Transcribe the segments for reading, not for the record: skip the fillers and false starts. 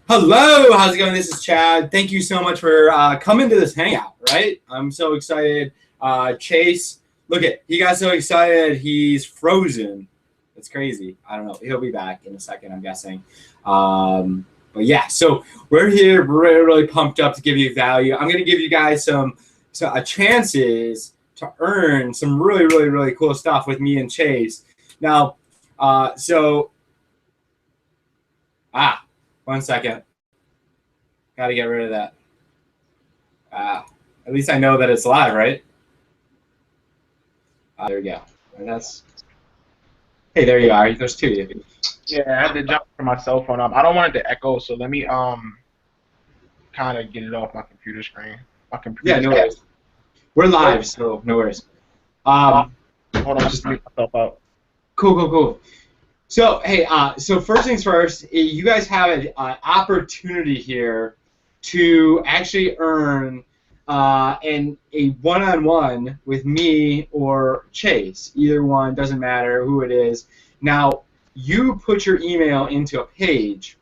Hello, how's it going? This is Chad. Thank you so much for coming to this hangout, right? I'm so excited. Chase, look at, he got so excited, he's frozen. That's crazy. I don't know. He'll be back in a second, I'm guessing. But yeah, so we're here really, really pumped up to give you value. I'm going to give you guys some chances to earn some really, really, really cool stuff with me and Chase. Now, one second. Got to get rid of that. At least I know that it's live, right? There we go. And that's. Hey, there you are. There's two of you. Yeah, I had to jump from my cell phone up. I don't want it to echo, so let me kind of get it off my computer screen. My computer. Yeah, no worries. We're live, so no worries. Hold on, just mute myself out. Cool. So, hey, so first things first, you guys have an opportunity here to actually earn a one-on-one with me or Chase. Either one, doesn't matter who it is. Now, you put your email into a page.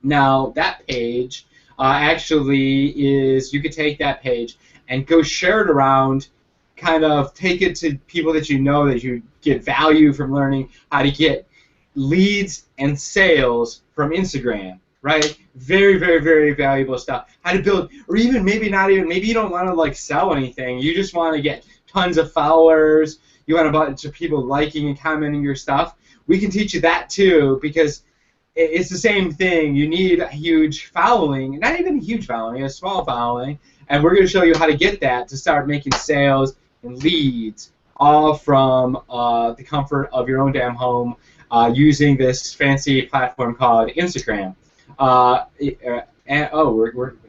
Now, that page actually is, you could take that page and go share it around, kind of take it to people that you know that you get value from learning how to get leads and sales from Instagram, right? Very, very, very valuable stuff. How to build, or even maybe you don't want to like sell anything. You just want to get tons of followers. You want a bunch of people liking and commenting your stuff. We can teach you that too, because it's the same thing. You need a huge following, not even a huge following, a small following, and we're going to show you how to get that to start making sales and leads, all from the comfort of your own damn home, using this fancy platform called Instagram.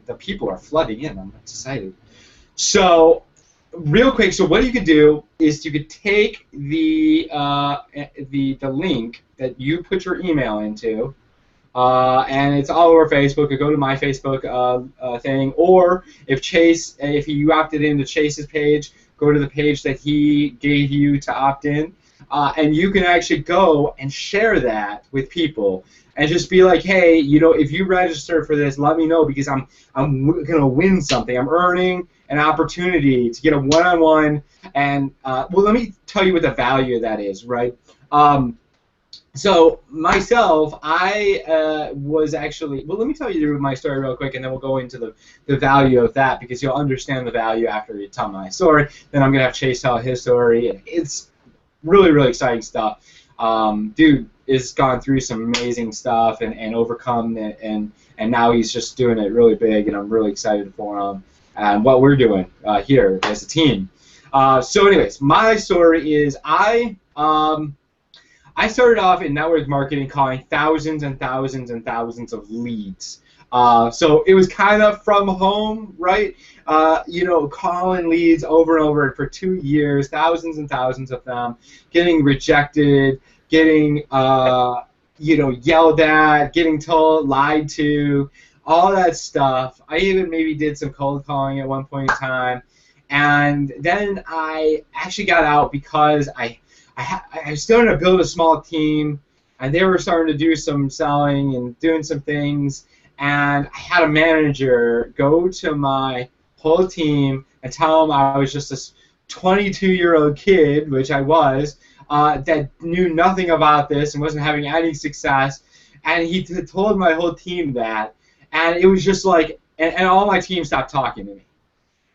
The people are flooding in. I'm excited. So, real quick, so what you could do is you could take the link that you put your email into, and it's all over Facebook. You go to my Facebook thing, or if you opted into Chase's page, go to the page that he gave you to opt in. And you can actually go and share that with people and just be like, hey, if you register for this, let me know, because I'm gonna win something. I'm earning an opportunity to get a one-on-one, and let me tell you what the value of that is, right? So myself, I was actually, let me tell you my story real quick, and then we'll go into the value of that, because you'll understand the value after you tell my story. Then I'm gonna have Chase tell his story, and it's really, really exciting stuff. Dude has gone through some amazing stuff and overcome it, and now he's just doing it really big, and I'm really excited for him and what we're doing here as a team. So anyways, my story is I started off in network marketing calling thousands and thousands and thousands of leads. So it was kind of from home, right? Calling leads over and over for 2 years, thousands and thousands of them, getting rejected, getting yelled at, getting told, lied to, all that stuff. I even maybe did some cold calling at one point in time, and then I actually got out because I started to build a small team, and they were starting to do some selling and doing some things. And I had a manager go to my whole team and tell them I was just this 22-year-old kid, which I was, that knew nothing about this and wasn't having any success. And he told my whole team that. And it was just like, and all my team stopped talking to me.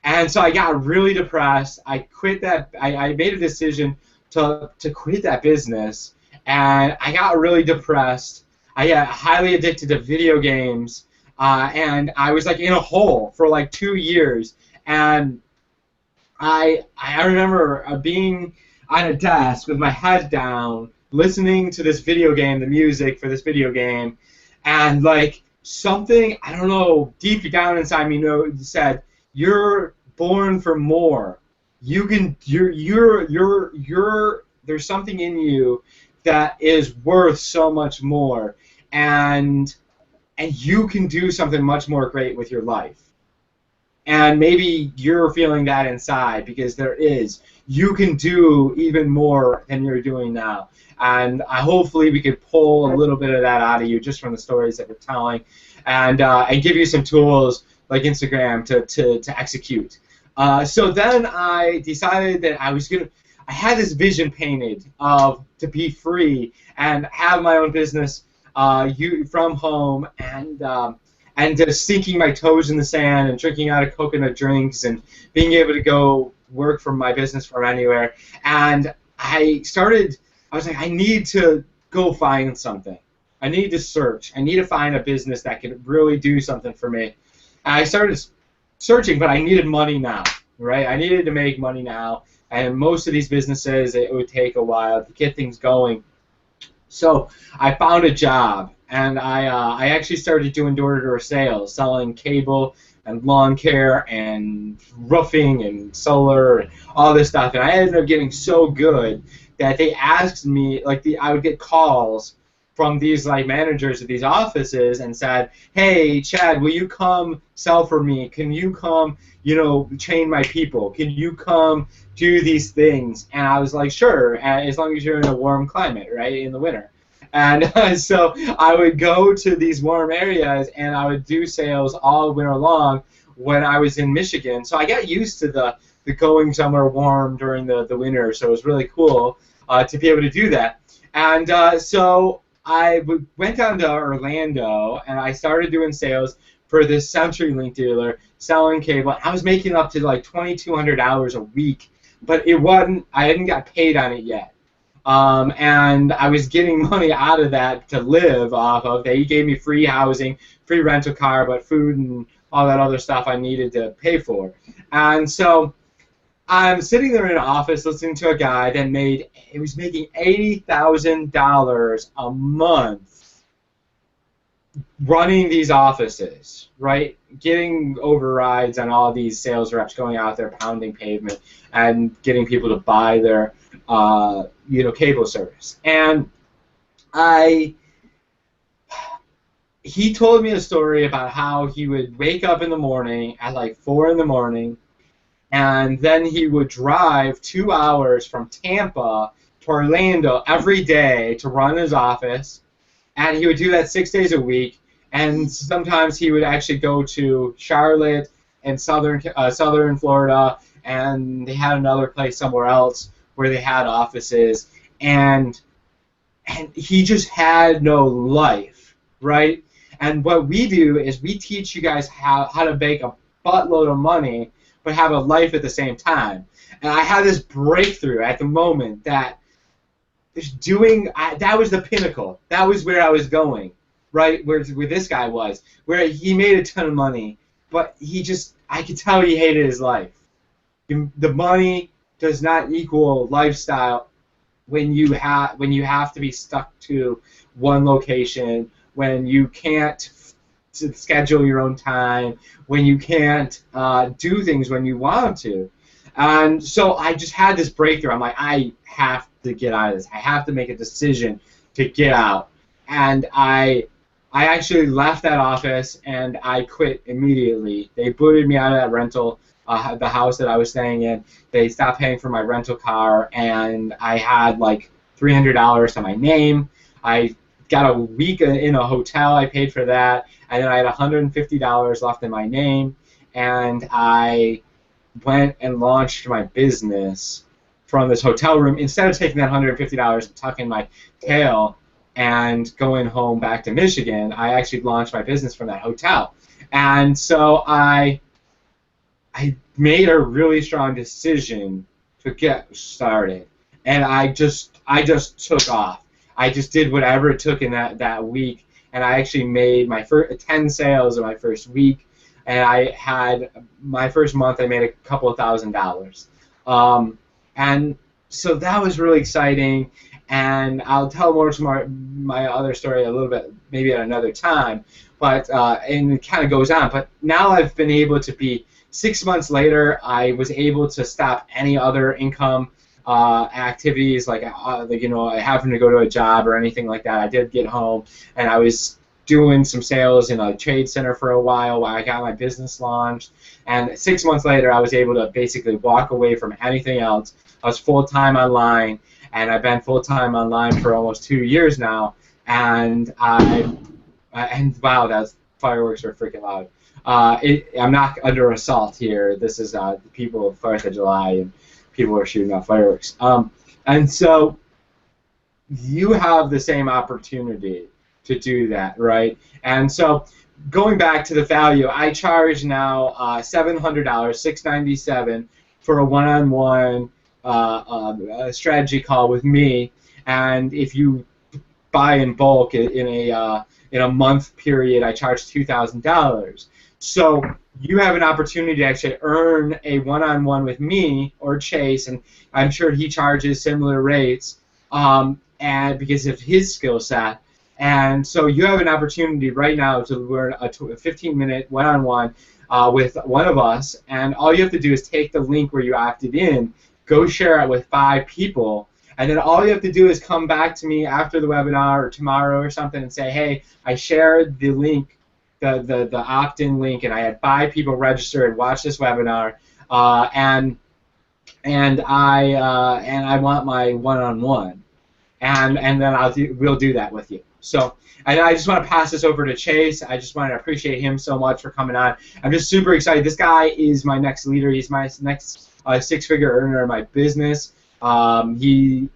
And so I got really depressed. I quit that. I made a decision to quit that business, and I got really depressed. I got highly addicted to video games, and I was like in a hole for like 2 years. And I remember being on a desk with my head down, listening to this video game, the music for this video game, and like something, I don't know, deep down inside me said, "You're born for more. There's something in you that is worth so much more, and you can do something much more great with your life." And maybe you're feeling that inside, because there is. You can do even more than you're doing now. And hopefully we could pull a little bit of that out of you just from the stories that we're telling, and give you some tools like Instagram to execute. So then I decided that I had this vision painted of to be free and have my own business from home, and just sinking my toes in the sand and drinking out of coconut drinks and being able to go work from my business from anywhere. And I was like, I need to go find something. I need to search. I need to find a business that could really do something for me. And I started searching, but I needed money now, right? I needed to make money now. And most of these businesses, it would take a while to get things going. So I found a job, and I actually started doing door-to-door sales, selling cable and lawn care and roofing and solar and all this stuff. And I ended up getting so good that they asked me, I would get calls from these managers of these offices and said, "Hey, Chad, will you come sell for me? Can you come, train my people? Can you come do these things?" And I was like, "Sure, as long as you're in a warm climate, right, in the winter." And so I would go to these warm areas and I would do sales all winter long when I was in Michigan. So I got used to the going somewhere warm during the winter. So it was really cool to be able to do that. And so I went down to Orlando and I started doing sales for this CenturyLink dealer selling cable. I was making up to like $2,200 a week, but I hadn't got paid on it yet. And I was getting money out of that to live off of. He gave me free housing, free rental car, but food and all that other stuff I needed to pay for. And so I'm sitting there in an office listening to a guy that was making $80,000 a month running these offices, right? Getting overrides on all these sales reps going out there pounding pavement and getting people to buy their cable service. And he told me a story about how he would wake up in the morning at like 4 in the morning, and then he would drive 2 hours from Tampa to Orlando every day to run his office, and he would do that 6 days a week. And sometimes he would actually go to Charlotte and southern Florida, and they had another place somewhere else where they had offices, and he just had no life, right? And what we do is we teach you guys how to make a buttload of money but have a life at the same time. And I had this breakthrough at the moment that that was the pinnacle. That was where I was going, right? Where this guy was, where he made a ton of money, but I could tell he hated his life. The money does not equal lifestyle when you have to be stuck to one location, when you can't schedule your own time, when you can't do things when you want to. And so I just had this breakthrough. I'm like, I have to get out of this. I have to make a decision to get out. And I actually left that office and I quit immediately. They booted me out of that rental, the house that I was staying in. They stopped paying for my rental car, and I had like $300 to my name. I got a week in a hotel. I paid for that, and then I had $150 left in my name, and I went and launched my business from this hotel room. Instead of taking that $150 and tucking my tail and going home back to Michigan, I actually launched my business from that hotel. And so I made a really strong decision to get started, and I just took off. I just did whatever it took in that week, and I actually made my first 10 sales in my first week, and I had my first month I made a couple of $1,000s. And so that was really exciting, and I'll tell more to my other story a little bit maybe at another time, but and it kind of goes on. But now I've been able to be 6 months later, I was able to stop any other income activities like having to go to a job or anything like that. I did get home, and I was doing some sales in a trade center for a while I got my business launched. And 6 months later, I was able to basically walk away from anything else. I was full-time online, and I've been full-time online for almost 2 years now. And and wow, that's fireworks are freaking loud. I'm not under assault here. This is the people of 4th of July, and people are shooting off fireworks. And so you have the same opportunity to do that, right? And so going back to the value, I charge now $700, $697 for a one-on-one strategy call with me. And if you buy in bulk in a month period, I charge $2,000. So you have an opportunity to actually earn a one-on-one with me or Chase, and I'm sure he charges similar rates, and because of his skill set. And so you have an opportunity right now to learn a 15-minute one-on-one with one of us, and all you have to do is take the link where you opted in, go share it with 5 people, and then all you have to do is come back to me after the webinar or tomorrow or something and say, hey, I shared the link, the opt-in link, and I had 5 people register and watch this webinar, and I want my one-on-one, and then we'll do that with you. So, and I just want to pass this over to Chase. I just want to appreciate him so much for coming on. I'm just super excited. This guy is my next leader. He's my next 6-figure earner in my business. He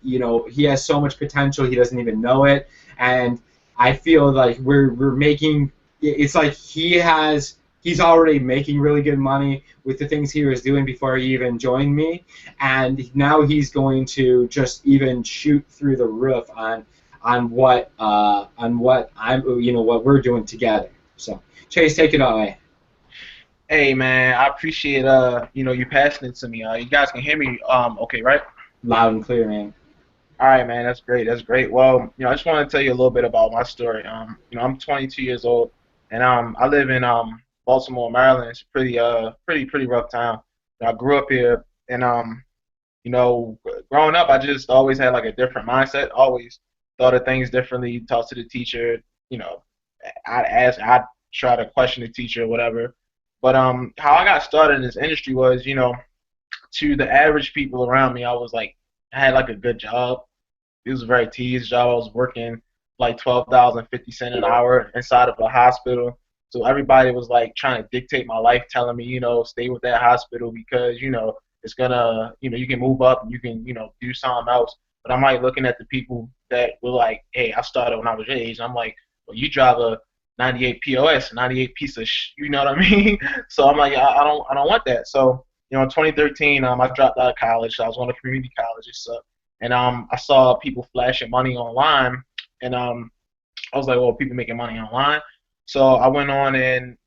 has so much potential. He doesn't even know it, and I feel like we're making. It's like he's already making really good money with the things he was doing before he even joined me, and now he's going to just even shoot through the roof on what what we're doing together. So Chase, take it away. Hey man, I appreciate you passing it to me. You guys can hear me okay, right? Loud and clear, man. All right, man, that's great. That's great. Well, I just want to tell you a little bit about my story. I'm 22 years old, and I live in Baltimore, Maryland. It's a pretty rough town. I grew up here, and growing up, I just always had like a different mindset. Always thought of things differently. Talked to the teacher. I'd try to question the teacher or whatever. But how I got started in this industry was, to the average people around me, I had like a good job. It was a very tedious job. I was working like $12.50 an hour inside of a hospital. So everybody was like trying to dictate my life, telling me, stay with that hospital because, it's gonna, you can move up and you can, do something else. But I'm like looking at the people that were like, hey, I started when I was your age. I'm like, well, you drive a 98 POS, 98 piece of you know what I mean? So I'm like, I don't want that. So, in 2013, I dropped out of college. I was going to community colleges, so, and I saw people flashing money online, and I was like, well, people making money online. So I went on and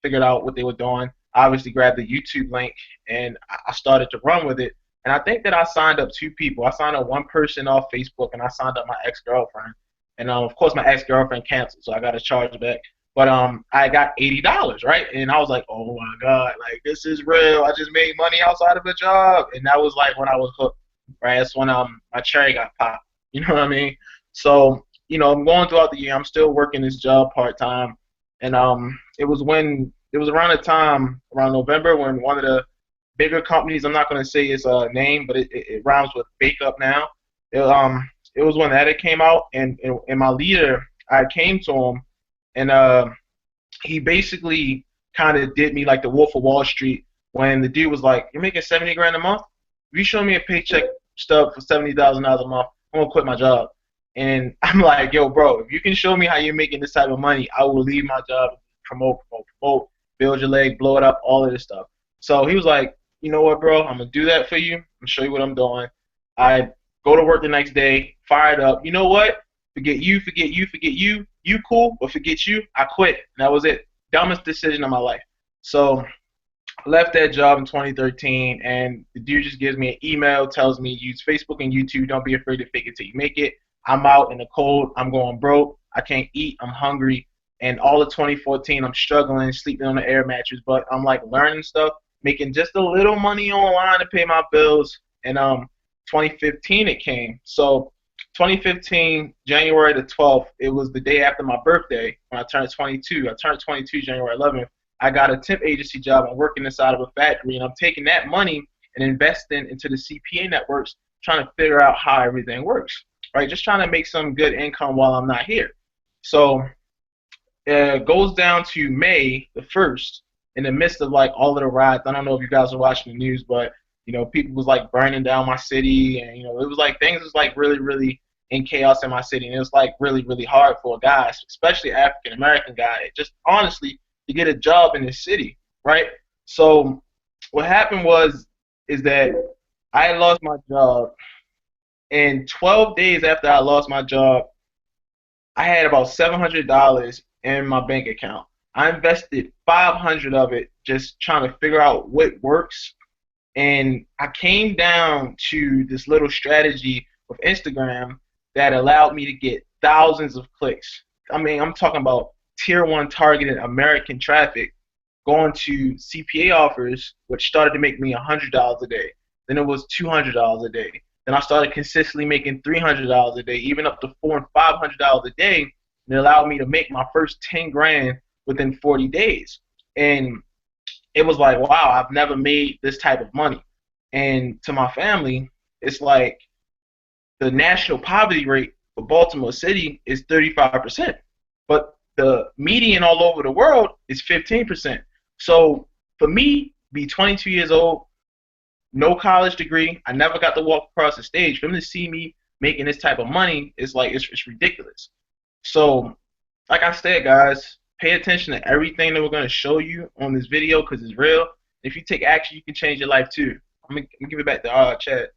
figured out what they were doing. I obviously grabbed the YouTube link, and I started to run with it. And I think that I signed up 2 people. I signed up one person off Facebook, and I signed up my ex-girlfriend. And of course, my ex-girlfriend canceled, so I got to charge back. But I got $80, right? And I was like, oh my God, like this is real. I just made money outside of a job, and that was like when I was hooked, right? That's when my cherry got popped. You know what I mean? So I'm going throughout the year. I'm still working this job part time, and it was around the time around November when one of the bigger companies, I'm not going to say its name, but it rhymes with Bake Up Now. It was when that came out, and my leader, I came to him, and he basically kind of did me like the Wolf of Wall Street when the dude was like, "You're making 70 grand a month. If you show me a paycheck stub for $70,000 a month, I'm gonna quit my job." And I'm like, "Yo, bro, if you can show me how you're making this type of money, I will leave my job, promote, build your leg, blow it up, all of this stuff." So he was like, "You know what, bro? I'm gonna do that for you. I'm gonna show you what I'm doing." I go to work the next day, fired up. You know what? Forget you. You cool, but forget you. I quit. And that was it. Dumbest decision of my life. So I left that job in 2013, and the dude just gives me an email, tells me use Facebook and YouTube. Don't be afraid to fake it till you make it. I'm out in the cold. I'm going broke. I can't eat. I'm hungry. And all of 2014, I'm struggling, sleeping on the air mattress. But I'm like learning stuff, making just a little money online to pay my bills. And 2015 it came. So 2015, January the 12th, it was the day after my birthday when I turned 22. I turned 22 January 11th. I got a temp agency job. I'm working inside of a factory, and I'm taking that money and investing into the CPA networks, trying to figure out how everything works, right? Just trying to make some good income while I'm not here. So it goes down to May the 1st, in the midst of like all of the riots. I don't know if you guys are watching the news, but people was like burning down my city, and it was like things was like really, really in chaos in my city, and it was like really, really hard for a guy, especially African American guy, just honestly to get a job in this city, right? So what happened is that I lost my job, and 12 days after I lost my job, I had about $700 in my bank account. I invested 500 of it just trying to figure out what works, and I came down to this little strategy with Instagram that allowed me to get thousands of clicks. I mean, I'm talking about tier one targeted American traffic going to CPA offers, which started to make me $100 a day. Then it was $200 a day. Then I started consistently making $300 a day, even up to $400 and $500 a day. And it allowed me to make my first 10 grand within 40 days. And it was like, wow, I've never made this type of money. And to my family, it's like the national poverty rate for Baltimore City is 35%, but the median all over the world is 15%. So for me, be 22 years old, no college degree, I never got to walk across the stage. For them to see me making this type of money, it's like it's ridiculous. So, like I said, guys, pay attention to everything that we're going to show you on this video because it's real. If you take action, you can change your life too. I'm gonna give it back to Chad.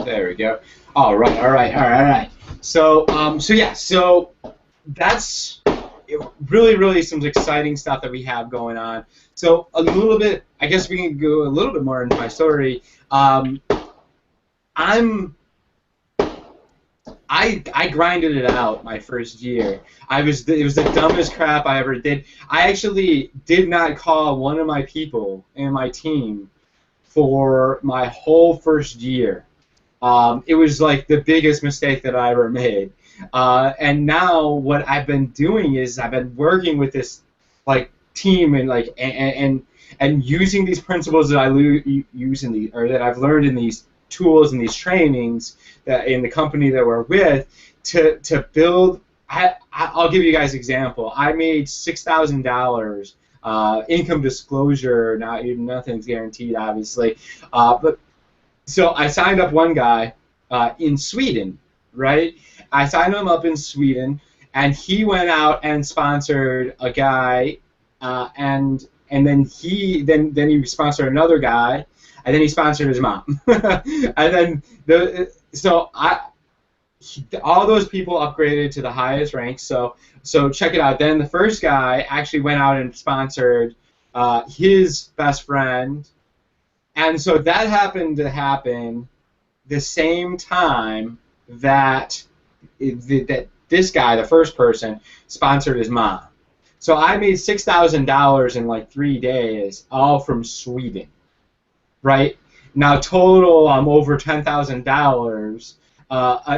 There we go. All right. So that's really, really some exciting stuff that we have going on. So a little bit, I guess we can go a little bit more into my story. I grinded it out my first year. It was the dumbest crap I ever did. I actually did not call one of my people in my team for my whole first year. It was like the biggest mistake that I ever made. And now what I've been doing is I've been working with this like team and using these principles that that I've learned in these tools and these trainings that in the company that we're with to build. I'll give you guys an example. I made $6,000 income disclosure. Now nothing's guaranteed, obviously, but so I signed up one guy in Sweden, right? I signed him up in Sweden, and he went out and sponsored a guy, and then he sponsored another guy, and then he sponsored his mom, and then all those people upgraded to the highest rank. So check it out. Then the first guy actually went out and sponsored his best friend. And so that happened to happen the same time that this guy, the first person, sponsored his mom. So I made $6,000 in like 3 days, all from Sweden, right? Now total, I'm over $10,000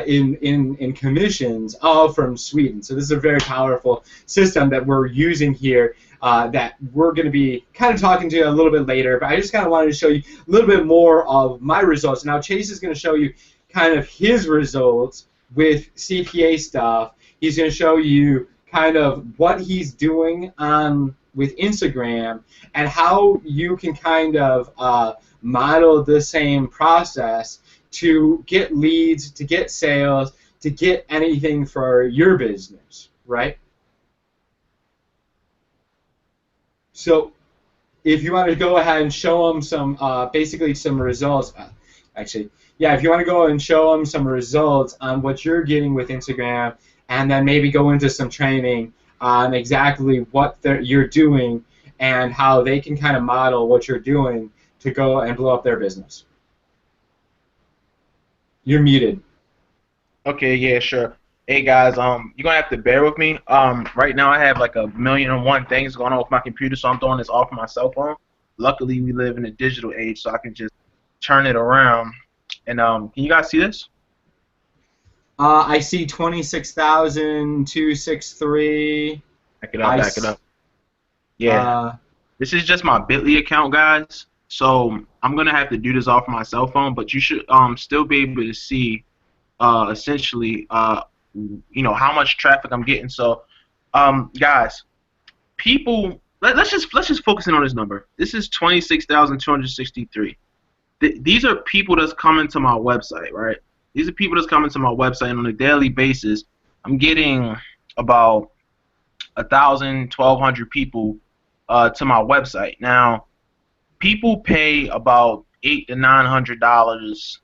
in commissions, all from Sweden. So this is a very powerful system that we're using here. That we're going to be kind of talking to you a little bit later, but I just kind of wanted to show you a little bit more of my results. Now Chase is going to show you kind of his results with CPA stuff. He's going to show you kind of what he's doing with Instagram and how you can kind of model the same process to get leads, to get sales, to get anything for your business, right? So if you want to go ahead and show them some, basically some results, if you want to go and show them some results on what you're getting with Instagram, and then maybe go into some training on exactly what you're doing and how they can kind of model what you're doing to go and blow up their business. You're muted. Okay, yeah, sure. Hey guys, you're gonna have to bear with me. Right now I have like 1,000,001 things going on with my computer, so I'm doing this off my cell phone. Luckily, we live in a digital age, so I can just turn it around And can you guys see this? I see 26,263. Back it up, I back it s- up. Yeah, uh, this is just my Bitly account, guys. So I'm gonna have to do this off my cell phone, but you should still be able to see essentially how much traffic I'm getting. So guys, people, let's just focus in on this number. This is 26,263. These are people that's coming to my website, right? These are people that's coming to my website on a daily basis. I'm getting about 1,000, 1,200 people to my website. Now, people pay about $800 to $900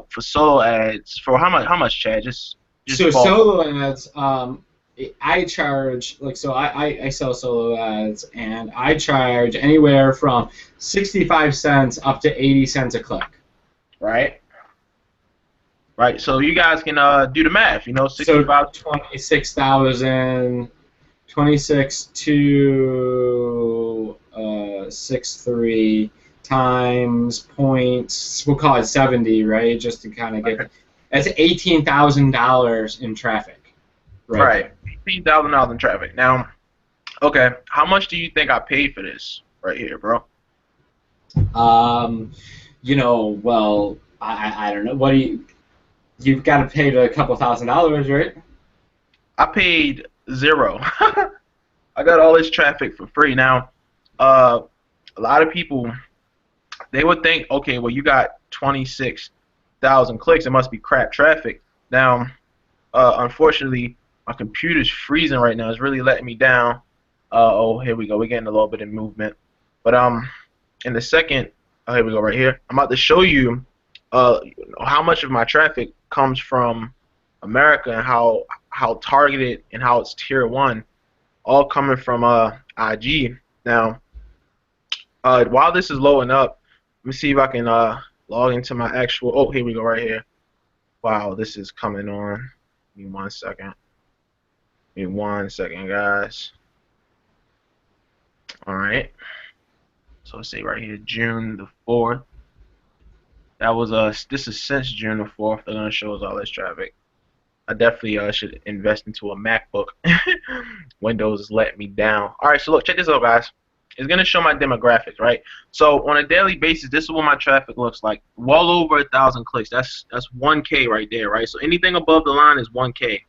for solo ads. For how much, Chad? Just so ballpark. solo ads, I charge like so. I sell solo ads, and I charge anywhere from 65 cents up to 80 cents a click. Right? Right. So you guys can do the math. So 65. 26,000, 26 to 63 times points. We'll call it 70, right? Just to kind of get. That's $18,000 in traffic, right Right. there. $18,000 in traffic. Now, okay, how much do you think I paid for this right here, bro? Um, well, I don't know. What do you've got to pay a couple $1,000s, right? I paid zero. I got all this traffic for free. Now, uh, a lot of people, they would think, okay, well, you got 26,000 clicks. It must be crap traffic. Now, unfortunately, my computer's freezing right now. It's really letting me down. Oh, here we go. We're getting a little bit of movement. But in the second, oh, here we go right here. I'm about to show you how much of my traffic comes from America and how targeted and how it's tier one, all coming from IG. Now, while this is loading up, let me see if I can log into my actual. Oh, here we go right here. Wow, this is coming on. Give me 1 second. Give me 1 second, guys. All right. So let's say right here, June the 4th. That was This is since June the 4th. They're gonna show us all this traffic. I definitely should invest into a MacBook. Windows is letting me down. All right, so look, check this out, guys. It's gonna show my demographics, right? So on a daily basis, this is what my traffic looks like. Well over 1,000 clicks. That's 1K right there, right? So anything above the line is 1K.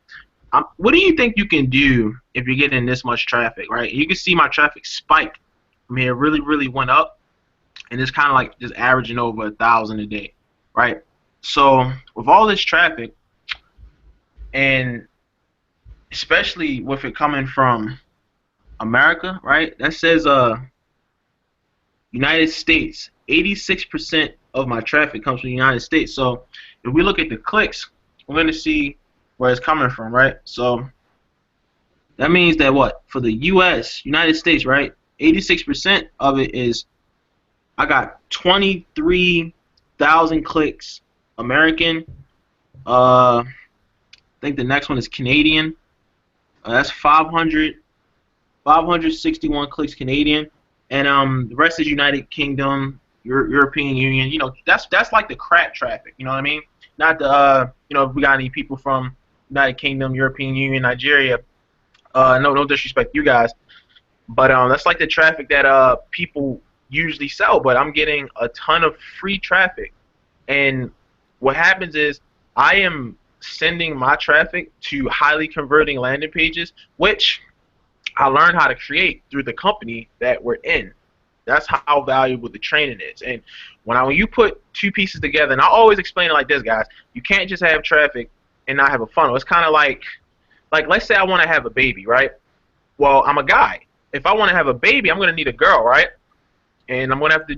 What do you think you can do if you're getting this much traffic, right? You can see my traffic spike from here, really, really went up, and it's kind of like just averaging over 1,000 a day, right? So with all this traffic, and especially with it coming from America, right? That says United States. 86% of my traffic comes from the United States. So if we look at the clicks, we're going to see where it's coming from, right? So that means that what? For the U.S., United States, right? 86% of it is, I got 23,000 clicks American. I think the next one is Canadian. That's 561 clicks Canadian, and the rest is United Kingdom, European Union. That's like the crap traffic. You know what I mean? Not the if we got any people from United Kingdom, European Union, Nigeria. No disrespect to you guys, but that's like the traffic that people usually sell. But I'm getting a ton of free traffic, and what happens is I am sending my traffic to highly converting landing pages, which I learned how to create through the company that we're in. That's how valuable the training is. And when you put two pieces together, and I always explain it like this, guys, you can't just have traffic and not have a funnel. It's kind of like let's say I want to have a baby, right? Well, I'm a guy. If I want to have a baby, I'm going to need a girl, right? And I'm going to have to,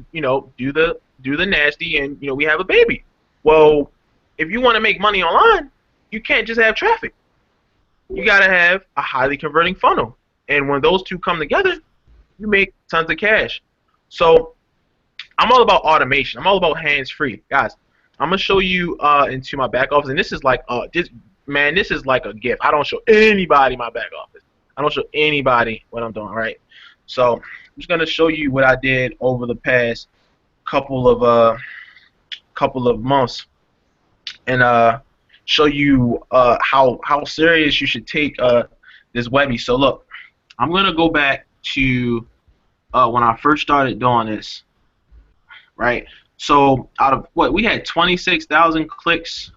do the nasty, and we have a baby. Well, if you want to make money online, you can't just have traffic. You got to have a highly converting funnel. And when those two come together, you make tons of cash. So I'm all about automation. I'm all about hands-free. Guys, I'm going to show you into my back office. And this is like this is like a gift. I don't show anybody my back office. I don't show anybody what I'm doing, right? So I'm just going to show you what I did over the past couple couple of months and show you how serious you should take this Webby. So look, I'm gonna go back to when I first started doing this, right? So out of what we had 26,000 clicks,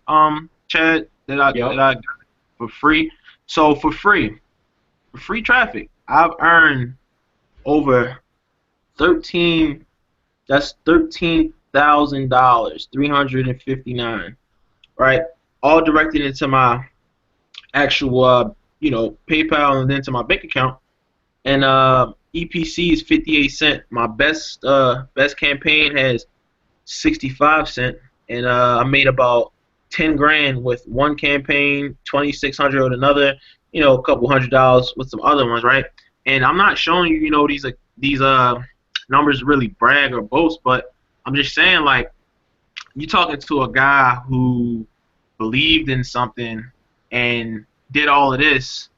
Chad, that Yep. I got for free. So for free traffic, I've earned over 13. That's $13,000, 359, right? All directed into my actual, PayPal and then to my bank account. And EPC is 58 cent. My best campaign has 65 cent, and I made about 10 grand with one campaign, 2,600 with another, a couple $100 with some other ones, right? And I'm not showing you, these numbers really brag or boast, but I'm just saying, like, you talking to a guy who believed in something and did all of this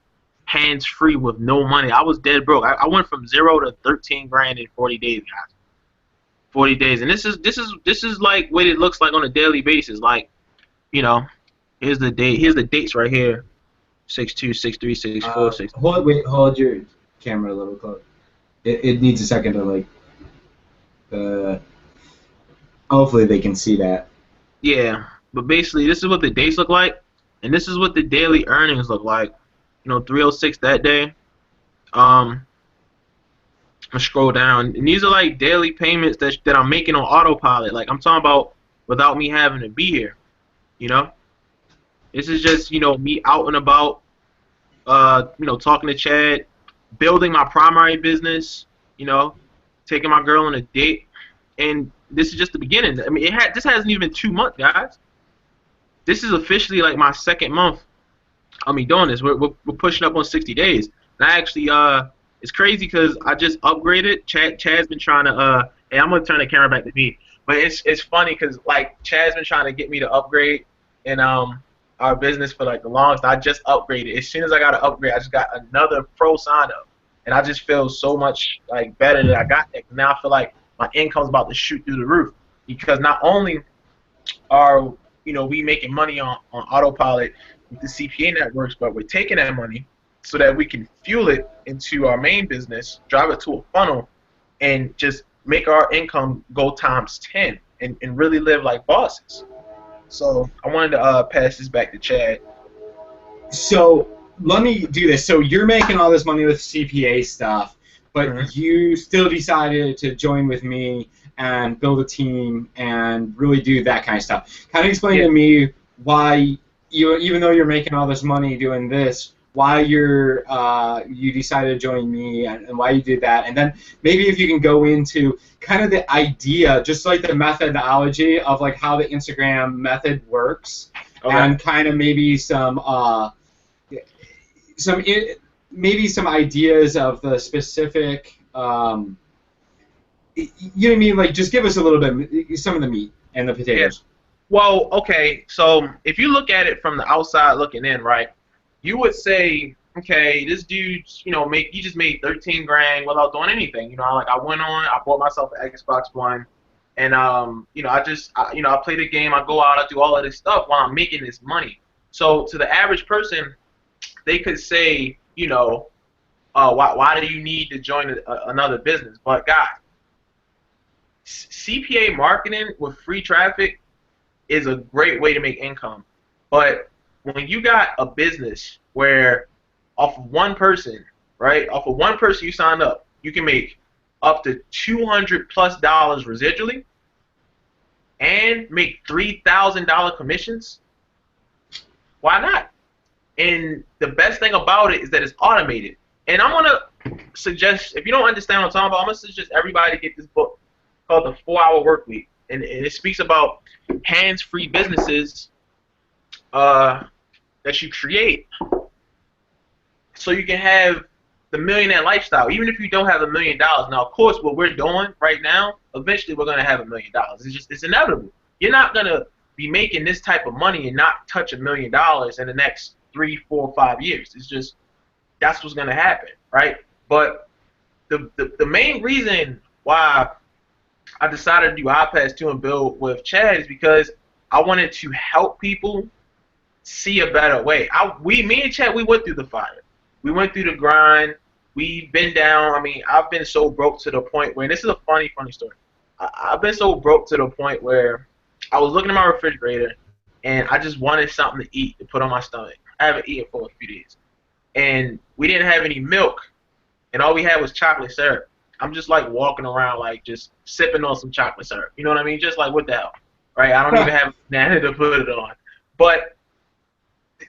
hands free with no money. I was dead broke. I went from 0 to 13 grand in 40 days, guys. 40 days, and this is like what it looks like on a daily basis. Like, here's the date. Here's the dates right here: 6/2, 6/3, 6/4, 6. Hold your camera a little close. It needs a second to like. Hopefully they can see that. Yeah, but basically, this is what the dates look like, and this is what the daily earnings look like. 306 that day. I scroll down, and these are like daily payments that I'm making on autopilot. Like, I'm talking about without me having to be here. You know, this is just me out and about. Talking to Chad, building my primary business. Taking my girl on a date, and this is just the beginning. I mean, this hasn't even been 2 months, guys. This is officially like my second month. I mean, doing this. We're pushing up on 60 days. And I actually it's crazy because I just upgraded. Chad's been trying to hey, I'm gonna turn the camera back to me. But it's funny because like Chad's been trying to get me to upgrade in our business for like the longest. I just upgraded. As soon as I got an upgrade, I just got another pro sign up, and I just feel so much like better that I got that. Now I feel like my income's about to shoot through the roof because not only are we making money on autopilot with the CPA networks, but we're taking that money so that we can fuel it into our main business, drive it to a funnel, and just make our income go times 10 and really live like bosses. So I wanted to pass this back to Chad. So let me do this. So you're making all this money with CPA stuff, but you still decided to join with me and build a team and really do that kind of stuff. Kind of explain to me why even though you're making all this money doing this, why you decided to join me and why you did that, and then maybe if you can go into kind of the idea, just like the methodology of like how the Instagram method works, and kind of maybe some ideas of the specific. You know what I mean? Like, just give us a little bit, some of the meat and the potatoes. Yeah. Well, okay, so if you look at it from the outside looking in, right, you would say, okay, this dude's, he just made 13 grand without doing anything. I went on, I bought myself an Xbox One, and I play the game, I go out, I do all of this stuff while I'm making this money. So to the average person, they could say, why do you need to join another business? But guys, CPA marketing with free traffic is a great way to make income. But when you got a business where off of one person, right, off of one person you signed up, you can make up to $200+ residually and make $3,000 commissions, why not? And the best thing about it is that it's automated. And I'm going to suggest, if you don't understand what I'm talking about, I'm going to suggest everybody to get this book called The 4-Hour Workweek. And it speaks about hands-free businesses that you create so you can have the millionaire lifestyle, even if you don't have $1 million. Now, of course, what we're doing right now, eventually we're going to have $1 million. It's inevitable. You're not going to be making this type of money and not touch $1 million in the next 3, 4, 5 years. It's just, that's what's going to happen, right? But the main reason why I decided to do iPads too and build with Chad is because I wanted to help people see a better way. Me and Chad, we went through the fire. We went through the grind. We've been down. I mean, I've been so broke to the point where, and this is a funny story. I've been so broke to the point where I was looking at my refrigerator and I just wanted something to eat to put on my stomach. I haven't eaten for a few days. And we didn't have any milk, and all we had was chocolate syrup. I'm just like walking around like just sipping on some chocolate syrup. You know what I mean? Just like, what the hell, right? I don't even have a banana to put it on. But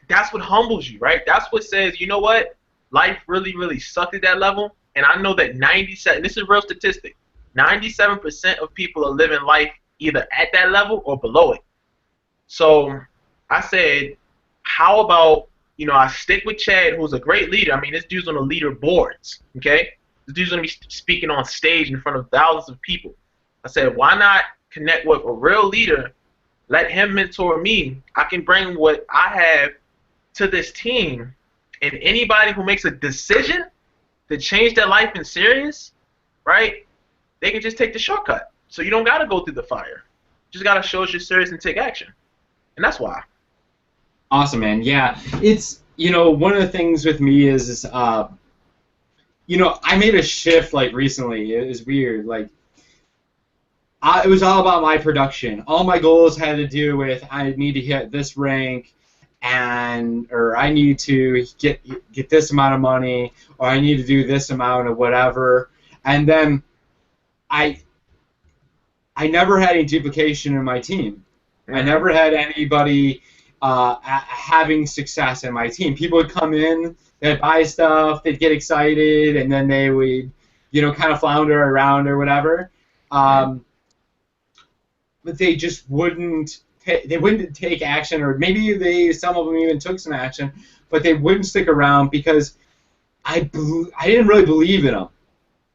that's what humbles you, right? That's what says, you know what? Life really, really sucked at that level. And I know that 97, this is real statistic, 97% of people are living life either at that level or below it. So I said, how about, I stick with Chad, who's a great leader. I mean, this dude's on the leader boards, okay? This dude's going to be speaking on stage in front of thousands of people. I said, why not connect with a real leader, let him mentor me. I can bring what I have to this team, and anybody who makes a decision to change their life in serious, right, they can just take the shortcut. So you don't got to go through the fire. You just got to show us you're serious and take action. And that's why. Awesome, man. Yeah, it's, one of the things with me is I made a shift like recently. It was weird. Like, it was all about my production. All my goals had to do with I need to hit this rank, or I need to get this amount of money, or I need to do this amount of whatever. And then I never had any duplication in my team. I never had anybody having success in my team. People would come in, they'd buy stuff, they'd get excited, and then they would, kind of flounder around or whatever. But they just wouldn't. They wouldn't take action, or maybe some of them even took some action, but they wouldn't stick around because I didn't really believe in them,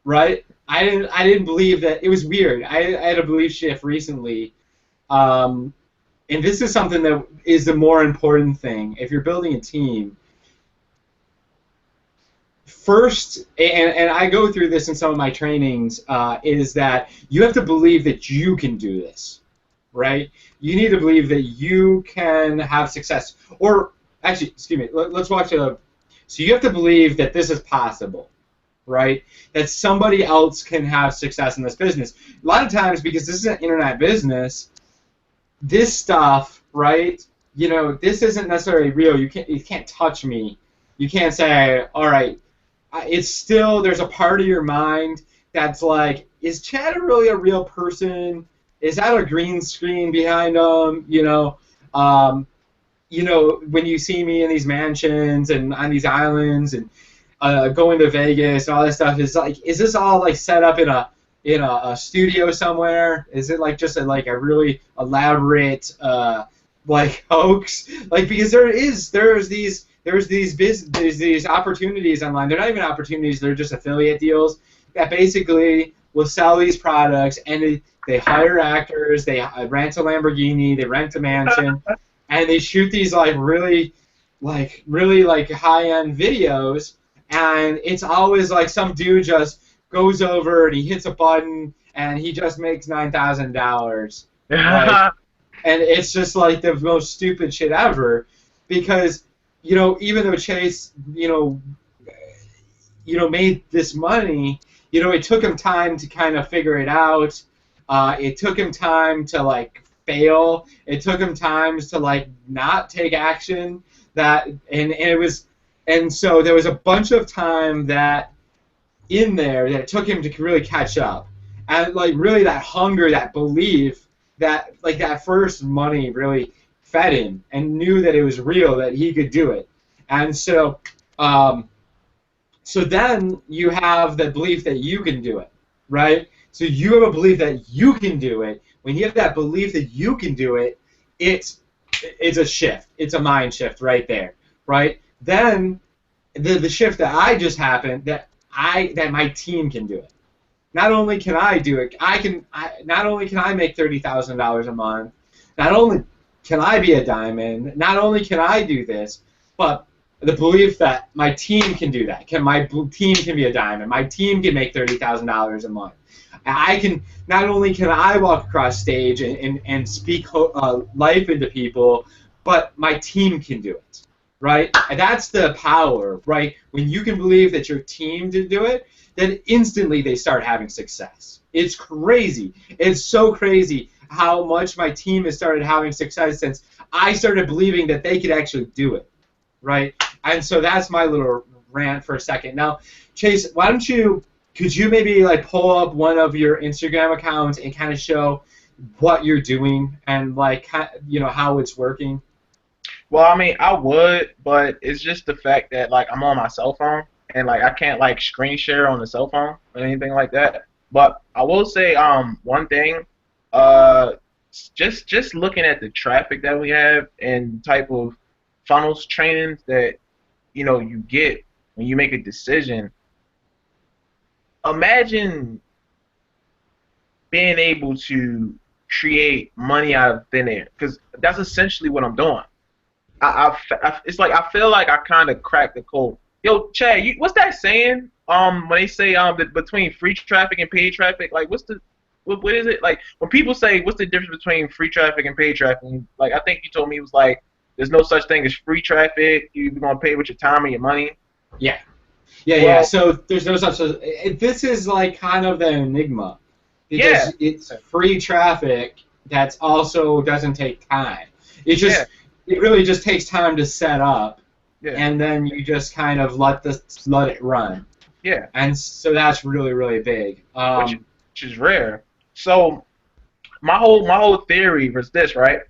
right? I didn't believe that. It was weird. I had a belief shift recently. And this is something that is the more important thing. If you're building a team, first, and I go through this in some of my trainings, is that you have to believe that you can do this, right? You need to believe that you can have success. Or, actually, excuse me, let's watch it. So you have to believe that this is possible, right? That somebody else can have success in this business. A lot of times, because this is an internet business, this stuff, right? This isn't necessarily real. You can't touch me. You can't say, all right. It's still, there's a part of your mind that's like, is Chad really a real person? Is that a green screen behind him? When you see me in these mansions and on these islands and going to Vegas and all this stuff, is this all like set up in a studio somewhere? Is it like just a really elaborate hoax? Because there's these opportunities online. They're not even opportunities. They're just affiliate deals that basically will sell these products, and they hire actors. They rent a Lamborghini. They rent a mansion, and they shoot these really high-end videos. And it's always like some dude just goes over and he hits a button and he just makes $9,000. And it's just like the most stupid shit ever, because even though Chase made this money, it took him time to kind of figure it out. It took him time to fail. It took him times to not take action. And so there was a bunch of time that in there that it took him to really catch up, and really that hunger, that belief, that that first money really fed him and knew that it was real, that he could do it. And so so then you have the belief that you can do it, right? So you have a belief that you can do it. When you have that belief that you can do it, it's a shift. It's a mind shift right there, right? Then the shift that I just happened, that my team can do it. Not only can I do it, not only can I make $30,000 a month, not only can I be a diamond, not only can I do this, but the belief that my team can do that. My team can be a diamond. My team can make $30,000 a month. I can not only can I walk across stage and speak life into people, but my team can do it, right? And that's the power, right? When you can believe that your team did do it, then instantly they start having success. It's crazy. It's so crazy how much my team has started having success since I started believing that they could actually do it, right? And so that's my little rant for a second. Now, Chase, could you maybe like pull up one of your Instagram accounts and kind of show what you're doing and like how it's working? Well, I mean, I would, but it's just the fact that like I'm on my cell phone and like I can't like screen share on the cell phone or anything like that. But I will say one thing, uh just looking at the traffic that we have and type of funnels trainings that you get when you make a decision. Imagine being able to create money out of thin air, because that's essentially what I'm doing. It's like I feel like I kind of cracked the code. Yo, Chad, what's that saying? When they say that between free traffic and paid traffic, like what is it? Like when people say what's the difference between free traffic and paid traffic? Like I think you told me it was like there's no such thing as free traffic. You're gonna pay with your time and your money. Yeah. Yeah. So there's no such. This is like kind of the enigma because it's free traffic that's also doesn't take time. It really just takes time to set up, and then you just kind of let it run. Yeah. And so that's really, really big. Which is rare. So my whole theory was this, right?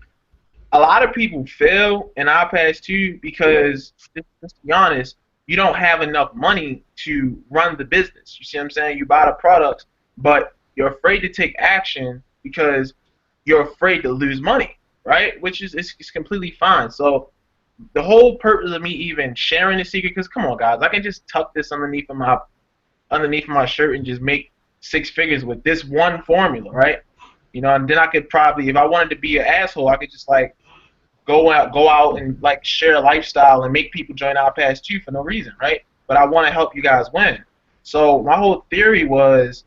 A lot of people fail in our past too because, let's be honest, you don't have enough money to run the business. You see what I'm saying? You buy the products, but you're afraid to take action because you're afraid to lose money, right? Which is it's completely fine. So the whole purpose of me even sharing the secret, because come on, guys, I can just tuck this underneath of my shirt and just make 6 figures with this one formula, right? And then I could probably, if I wanted to be an asshole, I could just like go out and like share a lifestyle and make people join our past too for no reason, right? But I want to help you guys win. So my whole theory was,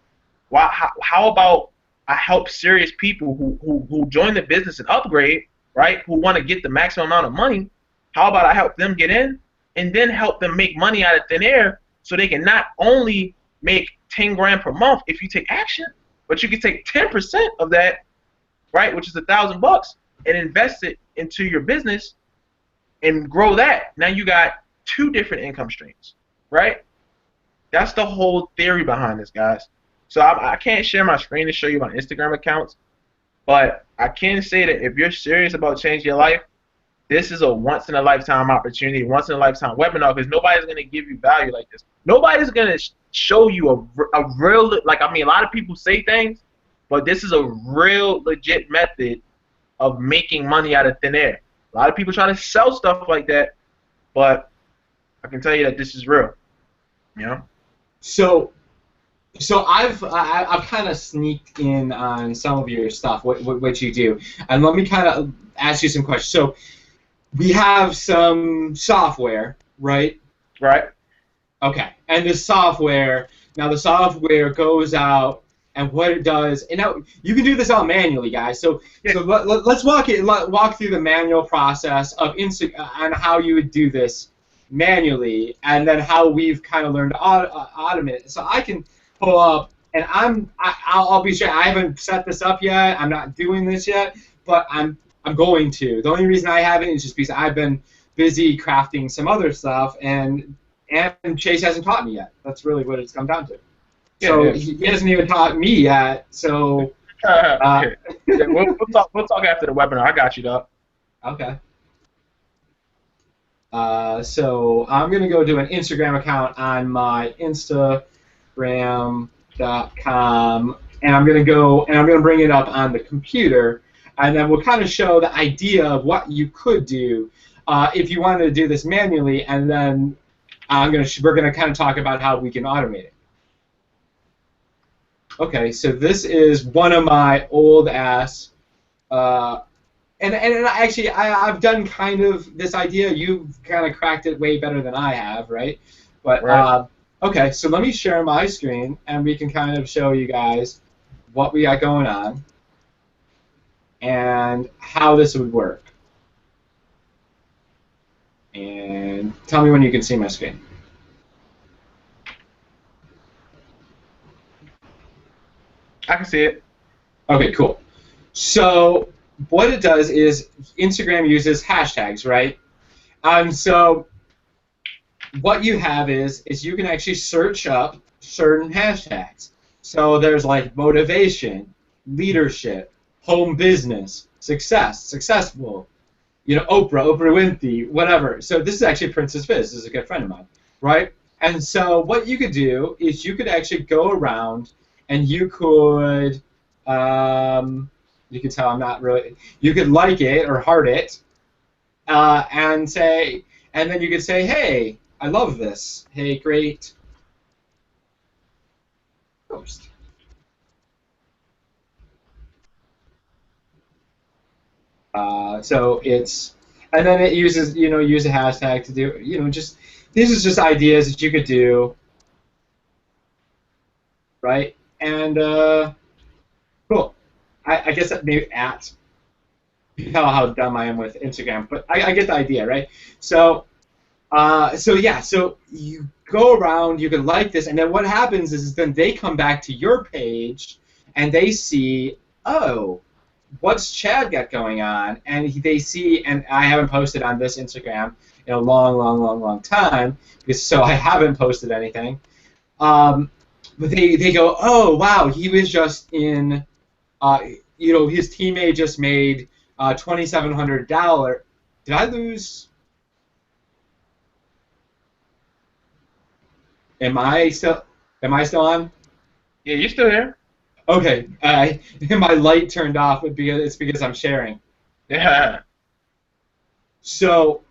how about I help serious people who join the business and upgrade, right? Who want to get the maximum amount of money. How about I help them get in and then help them make money out of thin air so they can not only make 10 grand per month if you take action, but you can take 10% of that, right, which is $1,000, and invest it into your business and grow that. Now you got 2 different income streams, right? That's the whole theory behind this, guys. So I can't share my screen to show you my Instagram accounts, but I can say that if you're serious about changing your life, this is a once-in-a-lifetime opportunity, once-in-a-lifetime webinar, because nobody's going to give you value like this. Nobody's going to show you a real, like, I mean, a lot of people say things, but this is a real legit method of making money out of thin air. A lot of people try to sell stuff like that, but I can tell you that this is real. So I've kind of sneaked in on some of your stuff, what you do, and let me kind of ask you some questions. So we have some software, right? Right. Okay, and the software goes out, and what it does, and now you can do this all manually, guys. So let's walk through the manual process of on how you would do this manually, and then how we've kind of learned to automate it. So I can pull up, and I'll be sure I haven't set this up yet. I'm not doing this yet, but I'm going to. The only reason I haven't is just because I've been busy crafting some other stuff, and Chase hasn't taught me yet. That's really what it's come down to. So he hasn't even taught me yet. So we'll talk after the webinar. I got you, dog. Okay. So I'm gonna go do an Instagram account on my Instagram.com, and I'm gonna bring it up on the computer, and then we'll kind of show the idea of what you could do if you wanted to do this manually, and then we're gonna kind of talk about how we can automate it. Okay, so this is one of my old ass, and actually I've done kind of this idea. You've kind of cracked it way better than I have, right? But right. Okay, so let me share my screen, and we can kind of show you guys what we got going on and how this would work. And tell me when you can see my screen. I can see it. Okay, cool. So what it does is Instagram uses hashtags, right? So what you have is you can actually search up certain hashtags. So there's like motivation, leadership, home business, success, successful, Oprah Winfrey, whatever. So this is actually Princess Fizz. This is a good friend of mine, right? And so what you could do is you could actually go around and you could tell I'm not really, you could like it or heart it, and then you could say, hey, I love this. Hey, great post. And then it uses, use a hashtag to do, just, these are just ideas that you could do, right? And cool. I guess that maybe you know how dumb I am with Instagram, but I get the idea, right? So you go around, you can like this, and then what happens is then they come back to your page, and they see, oh, what's Chad got going on? And they see, and I haven't posted on this Instagram in a long, long, long, long time, so I haven't posted anything. But they go, oh, wow, he was just in, his teammate just made $2,700. Did I lose? Am I still on? Yeah, you're still there. Okay, my light turned off because I'm sharing. Yeah. So,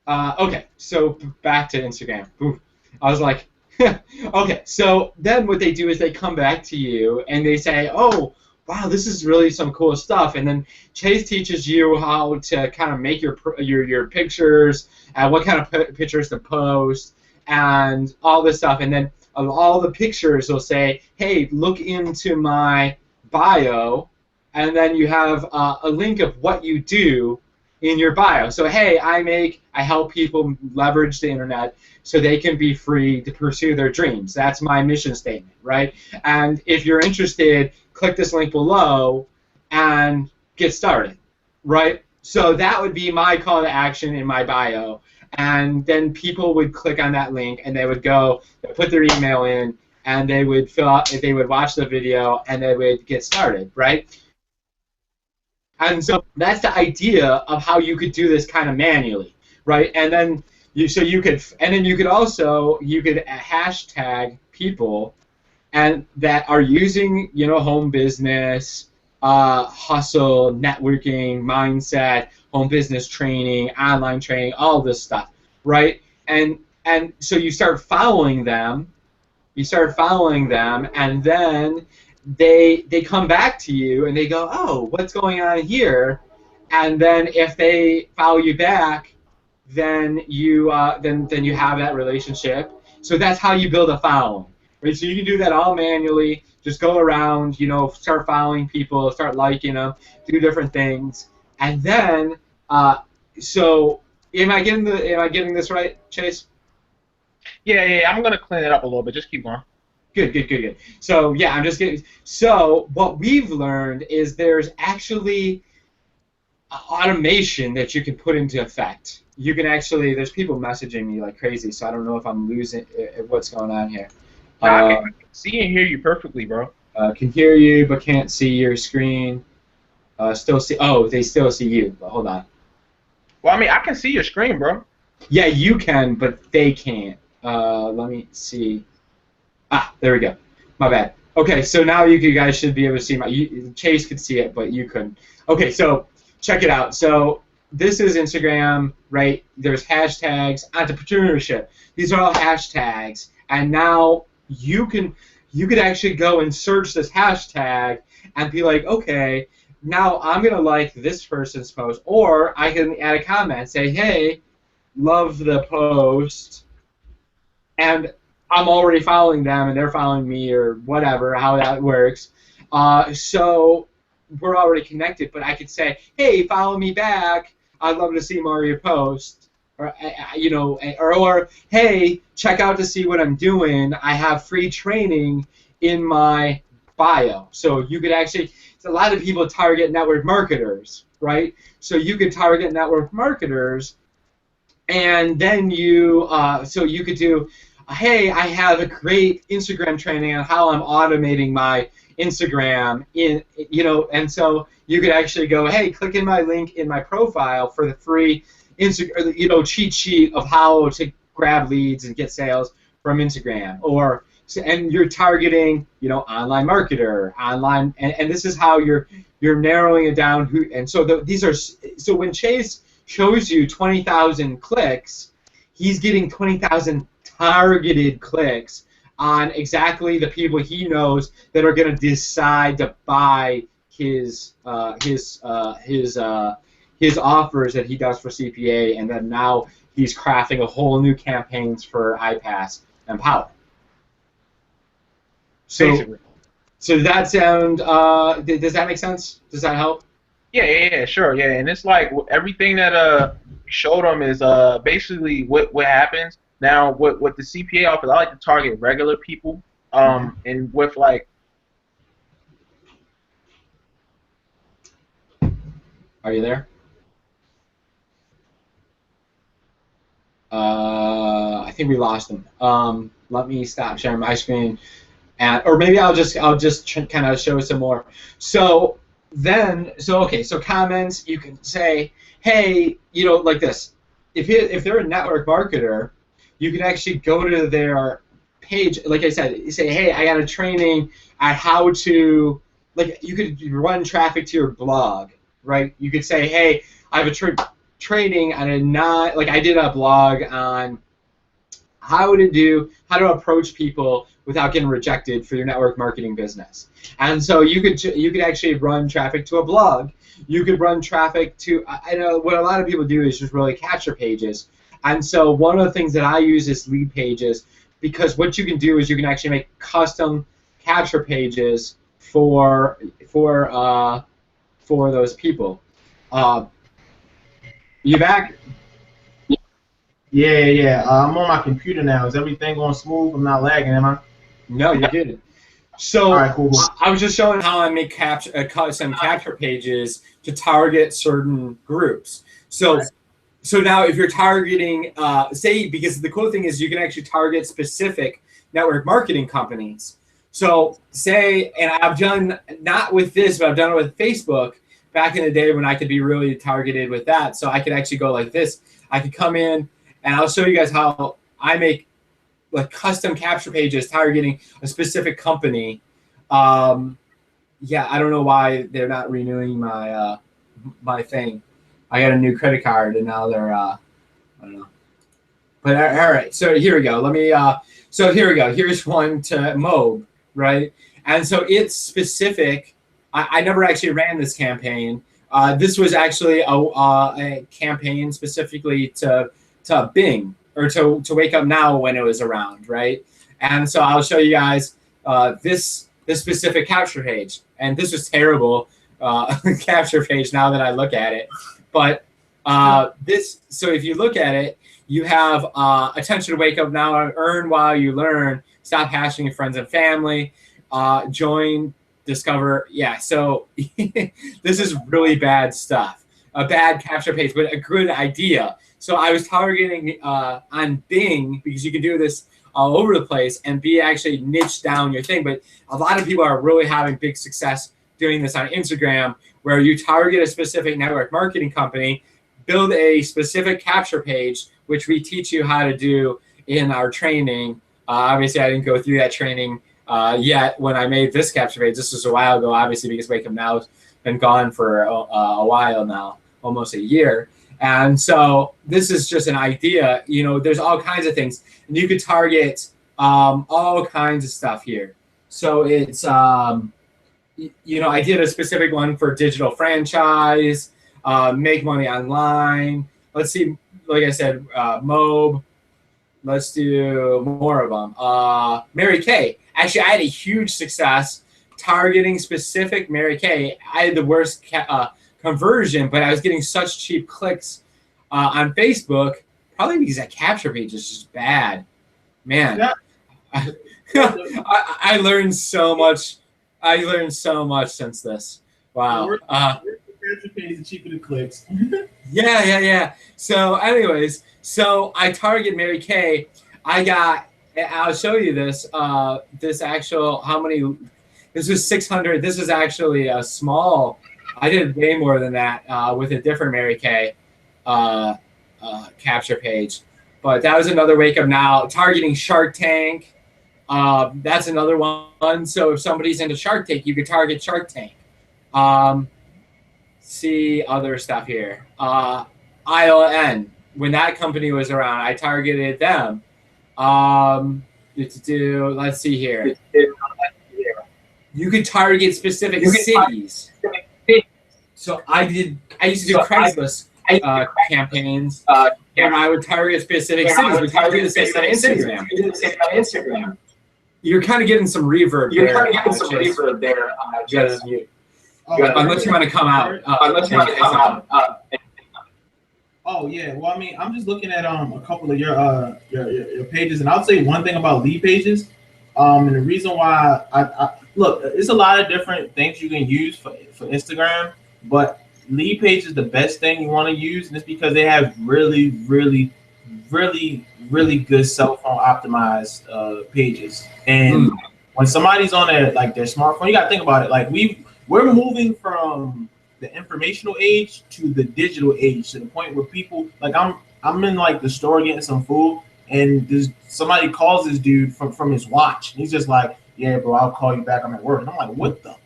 okay, so back to Instagram. Ooh, I was like, okay, so then what they do is they come back to you and they say, oh, wow, this is really some cool stuff. And then Chase teaches you how to kind of make your pictures and what kind of pictures to post and all this stuff. And then all the pictures will say, hey, look into my bio. And then you have a link of what you do in your bio. So, hey, I help people leverage the internet so they can be free to pursue their dreams. That's my mission statement, right? And if you're interested, click this link below and get started, right? So that would be my call to action in my bio. And then people would click on that link and they would go, put their email in, and they would they would watch the video and they would get started, right? And so that's the idea of how you could do this kind of manually, right? And then you could hashtag people and that are using, home business, hustle, networking, mindset, home business training, online training, all this stuff, right? And so you start following them, and then they come back to you and they go, oh, what's going on here? And then if they follow you back, then you have that relationship. So that's how you build a following, right? So you can do that all manually. Just go around, start following people, start liking them, do different things, and then so am I getting this right, Chase? Yeah. I'm gonna clean it up a little bit. Just keep going. Good. So yeah, I'm just getting. So what we've learned is there's actually automation that you can put into effect. You can actually, there's people messaging me like crazy, so I don't know if I'm losing what's going on here. I can see and hear you perfectly, bro. Can hear you, but can't see your screen. Still see. Oh, they still see you. But hold on. Well, I mean, I can see your screen, bro. Yeah, you can, but they can't. Let me see. Ah, there we go. My bad. Okay, so now you guys should be able to see Chase could see it, but you couldn't. Okay, so check it out. So this is Instagram, right? There's hashtags, entrepreneurship. These are all hashtags, and now you could actually go and search this hashtag and be like, okay, now I'm gonna like this person's post, or I can add a comment, say, hey, love the post, and I'm already following them and they're following me or whatever, how that works. So we're already connected, but I could say, hey, follow me back. I'd love to see more of your posts. Or, or hey, check out to see what I'm doing. I have free training in my bio. So you could actually, a lot of people target network marketers, right? So you could target network marketers, and then so you could do, hey, I have a great Instagram training on how I'm automating my Instagram and so you could actually go, hey, click in my link in my profile for the free cheat sheet of how to grab leads and get sales from Instagram, and you're targeting, online marketer, online, and this is how you're narrowing it down. So when Chase shows you 20,000 clicks, he's getting 20,000 targeted clicks on exactly the people he knows that are going to decide to buy his offers that he does for CPA, and then now he's crafting a whole new campaigns for iPass and Power. So does that sound? Does that make sense? Does that help? Yeah, sure, yeah. And it's like everything that showed them is basically what happens. Now, what the CPA offers, I like to target regular people, and with like. Are you there? I think we lost him. Let me stop sharing my screen, or maybe I'll just kind of show some more. So comments, you can say, hey, like this. If they're a network marketer, you can actually go to their page. Like I said, say, hey, I got a training on how to, like, you could run traffic to your blog, right? You could say, hey, I have a training on I did a blog on how to approach people without getting rejected for your network marketing business. And so you could actually run traffic to a blog. You could run traffic to, I know what a lot of people do is just really capture pages. And so one of the things that I use is lead pages, because what you can do is you can actually make custom capture pages for those people. You back? Yeah. I'm on my computer now. Is everything going smooth? I'm not lagging, am I? No, you're good. So all right, cool. I was just showing how I make some capture pages to target certain groups. So now if you're targeting, because the cool thing is you can actually target specific network marketing companies. So and I've done, not with this, but I've done it with Facebook back in the day when I could be really targeted with that. So I could actually go like this. I could come in and I'll show you guys how I make like custom capture pages targeting a specific company. I don't know why they're not renewing my my thing. I got a new credit card and now they're I don't know. But all right, so here we go. Here we go. Here's one to Mobe, right? And so it's specific. I never actually ran this campaign. This was actually a campaign specifically to Bing, or to Wake Up Now when it was around, right? And so I'll show you guys this specific capture page. And this was terrible capture page now that I look at it. But so if you look at it, you have attention to Wake Up Now, earn while you learn, stop hashing your friends and family, join, discover. Yeah, so this is really bad stuff. A bad capture page, but a good idea. So I was targeting on Bing, because you can do this all over the place and actually niche down your thing. But a lot of people are really having big success doing this on Instagram, where you target a specific network marketing company, build a specific capture page, which we teach you how to do in our training. Obviously, I didn't go through that training yet when I made this capture page. This was a while ago, obviously, because Wake Up Now has been gone for a while now, almost a year. And so this is just an idea. There's all kinds of things. And you could target all kinds of stuff here. So it's, I did a specific one for digital franchise, make money online. Let's see, like I said, Mobe. Let's do more of them. Mary Kay. Actually, I had a huge success targeting specific Mary Kay. I had the worst conversion, but I was getting such cheap clicks on Facebook, probably because that capture page is just bad. Man, Yeah. I learned so much. I learned so much since this. The Wow. worse the capture page, the cheaper the clicks. Yeah. So, anyways, so I target Mary Kay. I got. I'll show you this. This actual how many. This was 600. This is actually a small. I did way more than that with a different Mary Kay capture page. But that was another wake up now. Targeting Shark Tank. That's another one. So if somebody's into Shark Tank, you could target Shark Tank. See other stuff here. ILN. When that company was around, I targeted them. Let's see here. You could target specific cities. So I used to do Craigslist campaigns, and I would target specific cities. We target the same on Instagram. You're kind of getting some reverb there. Unless you want to come out. Oh yeah, well I mean I'm just looking at a couple of your pages, and I'll say one thing about lead pages, and the reason why I look, it's a lot of different things you can use for Instagram, but lead page is the best thing you want to use, and it's because they have really good cell phone optimized pages, and when somebody's on their smartphone, you got to think about it, like we're moving from the informational age to the digital age, to the point where people I'm in the store getting some food, and somebody calls this dude from his watch. And he's just like, yeah, bro, I'll call you back. I'm at work. And I'm like, what the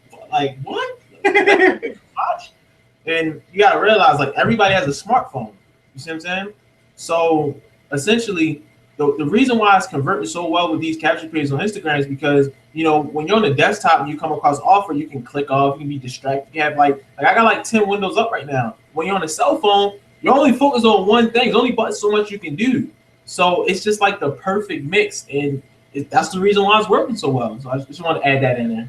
what? Watch? And you gotta realize everybody has a smartphone. You see what I'm saying? So essentially, the reason why it's converting so well with these capture pages on Instagram is because, when you're on the desktop and you come across offer, you can click off, you can be distracted. You have I got 10 windows up right now. When you're on a cell phone, you're only focused on one thing. There's only but so much you can do. So it's just the perfect mix, and that's the reason why it's working so well. So I just want to add that in there.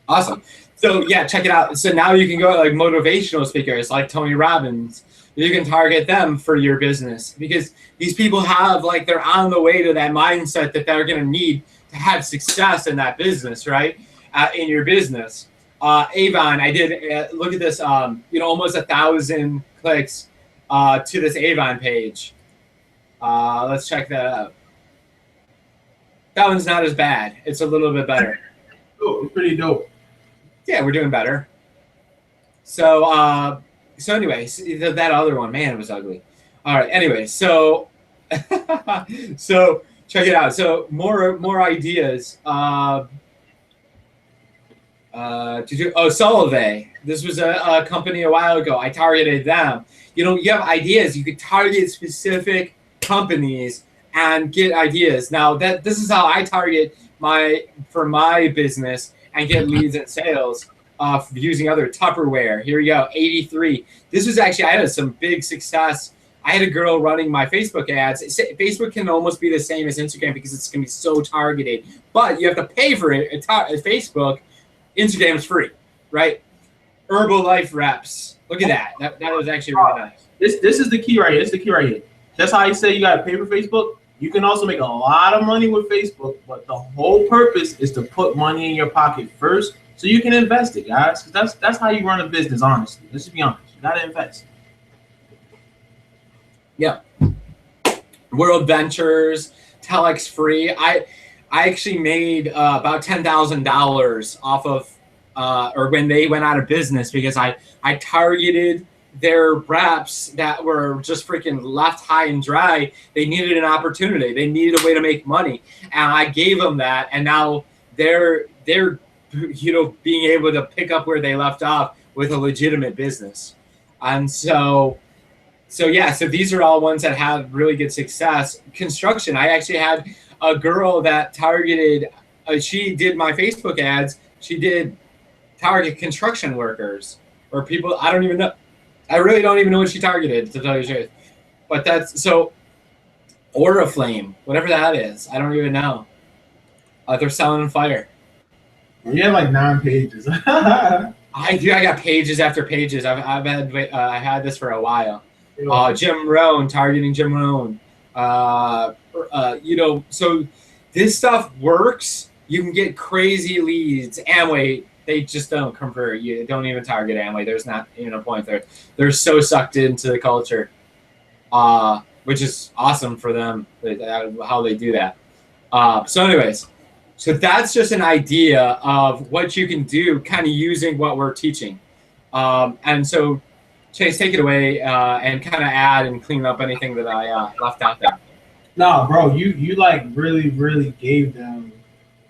Awesome. So yeah, check it out. So now you can go motivational speakers like Tony Robbins. You can target them for your business, because these people have they're on the way to that mindset that they're going to need to have success in that business, right? In your business. Avon, I did look at this. Almost 1,000 clicks to this Avon page. Let's check that out. That one's not as bad. It's a little bit better. Oh, it's pretty dope. Yeah, we're doing better. So anyways, that other one, man, it was ugly. All right. Anyway, so so check it out. So more ideas. Solvay. This was a company a while ago. I targeted them. You have ideas. You could target specific companies and get ideas. Now this is how I target for my business and get leads and sales. Using other Tupperware. Here we go, 83. This was actually, I had some big success. I had a girl running my Facebook ads. Facebook can almost be the same as Instagram because it's going to be so targeted. But you have to pay for it at Facebook. Instagram is free, right? Herbalife reps. Look at that. That was actually really nice. This is the key right here. This is the key right here. That's how you say you got to pay for Facebook. You can also make a lot of money with Facebook, but the whole purpose is to put money in your pocket first, so you can invest it, guys. Because that's how you run a business, honestly. Let's just be honest. You gotta invest. Yeah. World Ventures, Telex Free. I actually made about $10,000 off of, or when they went out of business, because I targeted their reps that were just freaking left high and dry. They needed an opportunity. They needed a way to make money, and I gave them that. And now they're being able to pick up where they left off with a legitimate business. And so these are all ones that have really good success. Construction. I actually had a girl that targeted, she did my Facebook ads. She did target construction workers or people. I don't even know. I really don't even know what she targeted, to tell you the truth. But Oriflame, whatever that is. I don't even know. They're selling fire. You have like 9 pages. I do. I got pages after pages. I had this for a while. Yeah. Jim Rohn, targeting Jim Rohn. So this stuff works. You can get crazy leads. Amway, they just don't convert. You don't even target Amway. There's not even a point there. They're so sucked into the culture, which is awesome for them. How they do that. So that's just an idea of what you can do, kind of using what we're teaching. And so, Chase, take it away and kind of add and clean up anything that I left out there. No, bro, you like really gave them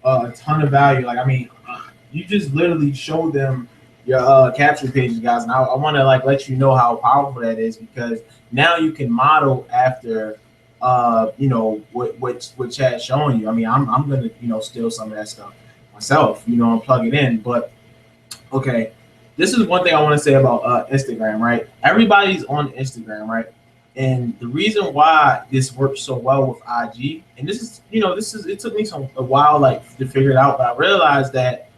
a ton of value. Like, I mean, you just literally showed them your capture pages, guys, and I want to like let you know how powerful that is, because now you can model after what Chad's showing you. I mean, I'm gonna steal some of that stuff myself, and plug it in. But okay, this is one thing I want to say about Instagram, right? Everybody's on Instagram, right? And the reason why this works so well with IG, and this is it took me a while like to figure it out, but I realized that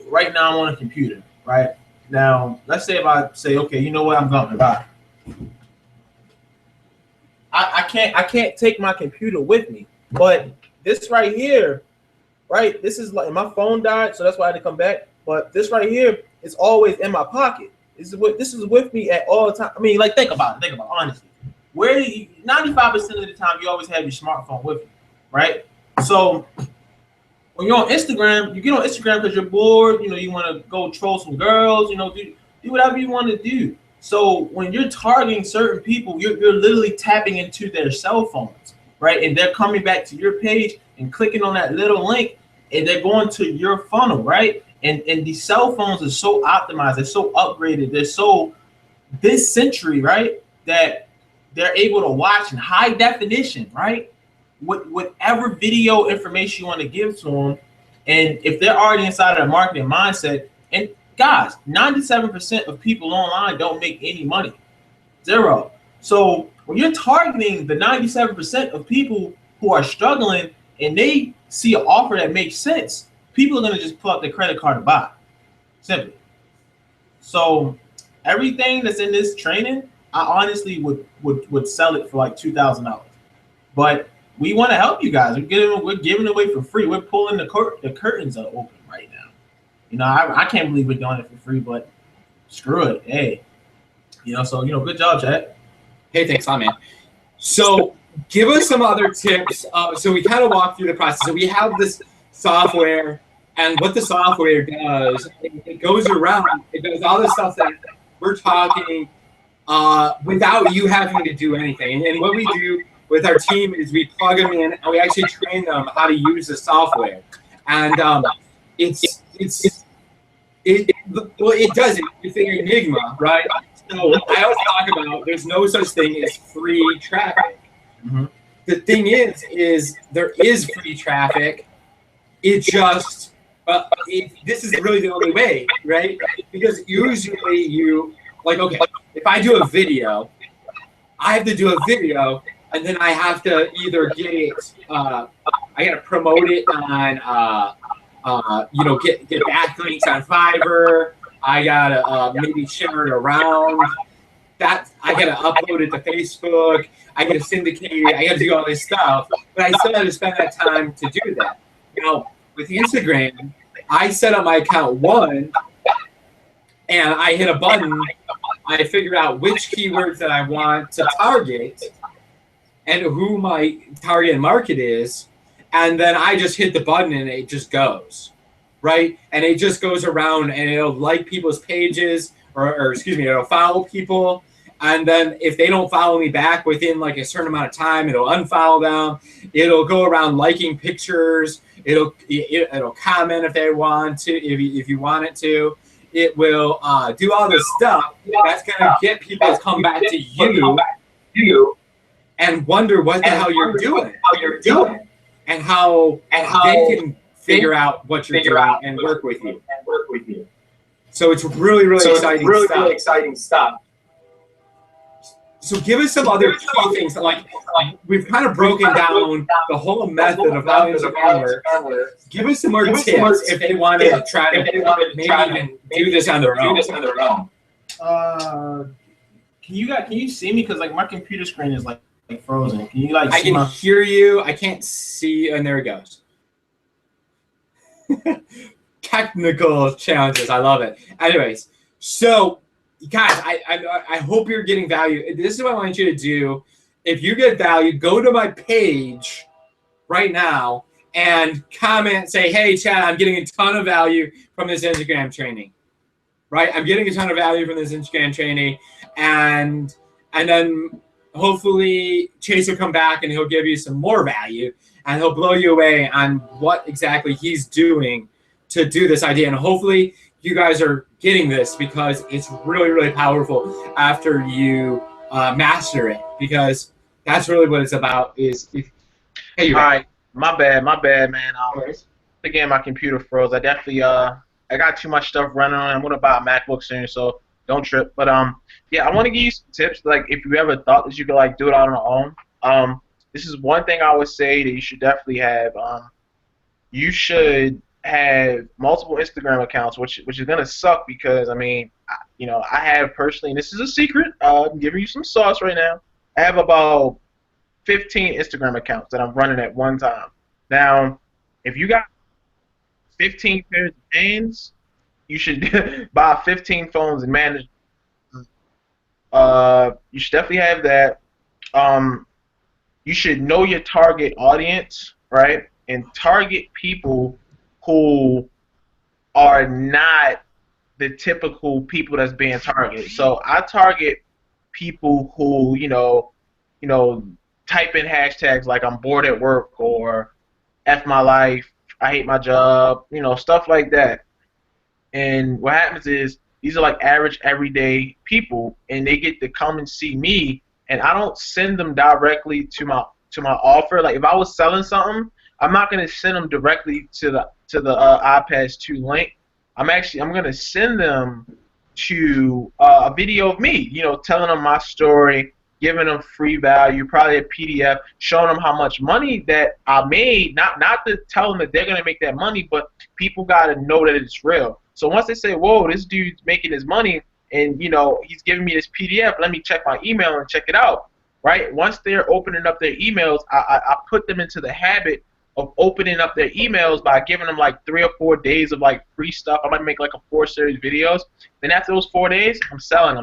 right now I'm on a computer, right? Now let's say if I say, okay, you know what, I'm going to buy. I can't take my computer with me, but this right here, right? This is like my phone died, so that's why I had to come back. But this right here is always in my pocket. This is with me at all time. I mean, like think about it honestly. Where 95% of the time you always have your smartphone with you, right? So when you're on Instagram, you get on Instagram because you're bored. You want to go troll some girls. Do whatever you want to do. So when you're targeting certain people, you're literally tapping into their cell phones, right? And they're coming back to your page and clicking on that little link, and they're going to your funnel, right? And these cell phones are so optimized, they're so upgraded, they're so this century, right? That they're able to watch in high definition, right? Whatever video information you want to give to them. And if they're already inside of the marketing mindset, and guys, 97% of people online don't make any money. 0. So when you're targeting the 97% of people who are struggling and they see an offer that makes sense, people are going to just pull out their credit card to buy. Simply. So everything that's in this training, I honestly would sell it for like $2,000. But we want to help you guys. We're giving it away for free. We're pulling the curtains are open right now. I can't believe we're doing it for free, but screw it. Hey, so good job, Chad. Hey, thanks, man. So give us some other tips. So we kind of walk through the process. So we have this software, and what the software does, it goes around. It does all the stuff that we're talking without you having to do anything. And what we do with our team is we plug them in, and we actually train them how to use the software. And it does it. It's an enigma, right? So I always talk about there's no such thing as free traffic. Mm-hmm. The thing is there is free traffic. It just this is really the only way, right? Because usually okay, if I do a video, I have to do a video, and then I have to either get it, I gotta promote it on, get backlinks on Fiverr. I gotta maybe share it around. I gotta upload it to Facebook. I gotta syndicate it. I gotta do all this stuff, but I still have to spend that time to do that. With Instagram, I set up my account once, and I hit a button. I figured out which keywords that I want to target and who my target market is, and then I just hit the button and it just goes, right? And it just goes around and it'll like people's pages, or excuse me, it'll follow people. And then if they don't follow me back within like a certain amount of time, it'll unfollow them. It'll go around liking pictures. It'll comment if they want to, if you want it to. It will do all this stuff that's gonna get people to come back to you and wonder what the hell you're doing, and how they can figure out what you're doing and work with you. So it's really exciting stuff. So give us some other key things that, like, we've kind of broken down the whole method of how Instagram works. Give us some more tips if they want to try to maybe even do this on their own. Can you see me? Because like my computer screen is like frozen. Can you like? I can hear you. I can't see. And there it goes. Technical challenges. I love it. Anyways, so guys, I hope you're getting value. This is what I want you to do. If you get value, go to my page right now and comment, say, hey, Chad, I'm getting a ton of value from this Instagram training. Right? I'm getting a ton of value from this Instagram training. And then hopefully Chase will come back and he'll give you some more value and he'll blow you away on what exactly he's doing to do this idea. And hopefully you guys are getting this because it's really, really powerful after you master it, because that's really what it's about. Hey, all right, my bad, man. Again, my computer froze. I definitely I got too much stuff running on. I'm gonna buy a MacBook soon, so don't trip. But yeah, I want to give you some tips. Like if you ever thought that you could like do it on your own, this is one thing I would say that you should definitely have. You should have multiple Instagram accounts, which is gonna suck because I mean, I have personally, and this is a secret. I'm giving you some sauce right now. I have about 15 Instagram accounts that I'm running at one time. Now, if you got 15 pairs of hands, you should buy 15 phones and manage. You should definitely have that. You should know your target audience, right? And target people who are not the typical people that's being targeted. So I target people who, type in hashtags like I'm bored at work or F my life, I hate my job, stuff like that. And what happens is these are like average everyday people and they get to come and see me, and I don't send them directly to my offer. Like if I was selling something, I'm not going to send them directly to the iPads 2 link. I'm going to send them to a video of me, telling them my story, giving them free value, probably a PDF, showing them how much money that I made, not to tell them that they're going to make that money, but people got to know that it's real. So once they say, whoa, this dude's making his money and, he's giving me this PDF, let me check my email and check it out, right? Once they're opening up their emails, I put them into the habit of opening up their emails by giving them like 3 or 4 days of like free stuff. I might make like a 4-series videos. Then after those 4 days, I'm selling.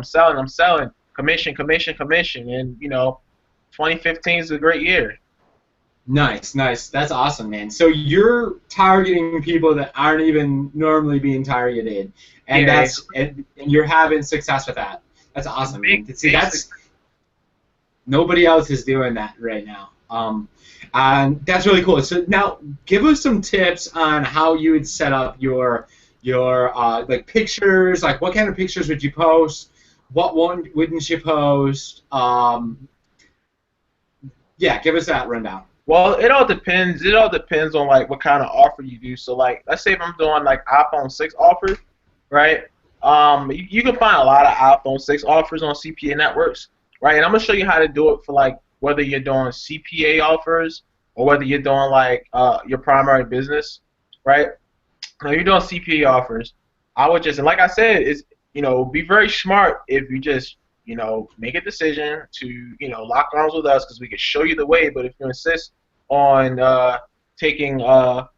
Commission. And, 2015 is a great year. Nice. That's awesome, man. So you're targeting people that aren't even normally being targeted, and and you're having success with that. That's awesome, man. See, nobody else is doing that right now. And that's really cool. So now, give us some tips on how you would set up your like pictures. Like, what kind of pictures would you post? What one wouldn't you post? Yeah, give us that rundown. Well, it all depends. It all depends on like what kind of offer you do. So like, let's say if I'm doing like iPhone 6 offers, right? You can find a lot of iPhone 6 offers on CPA networks, right? And I'm gonna show you how to do it for like whether you're doing CPA offers or whether you're doing like your primary business, right? Now you're doing CPA offers. I would just, and like I said, it's be very smart if you just make a decision to lock arms with us because we can show you the way. But if you insist on taking the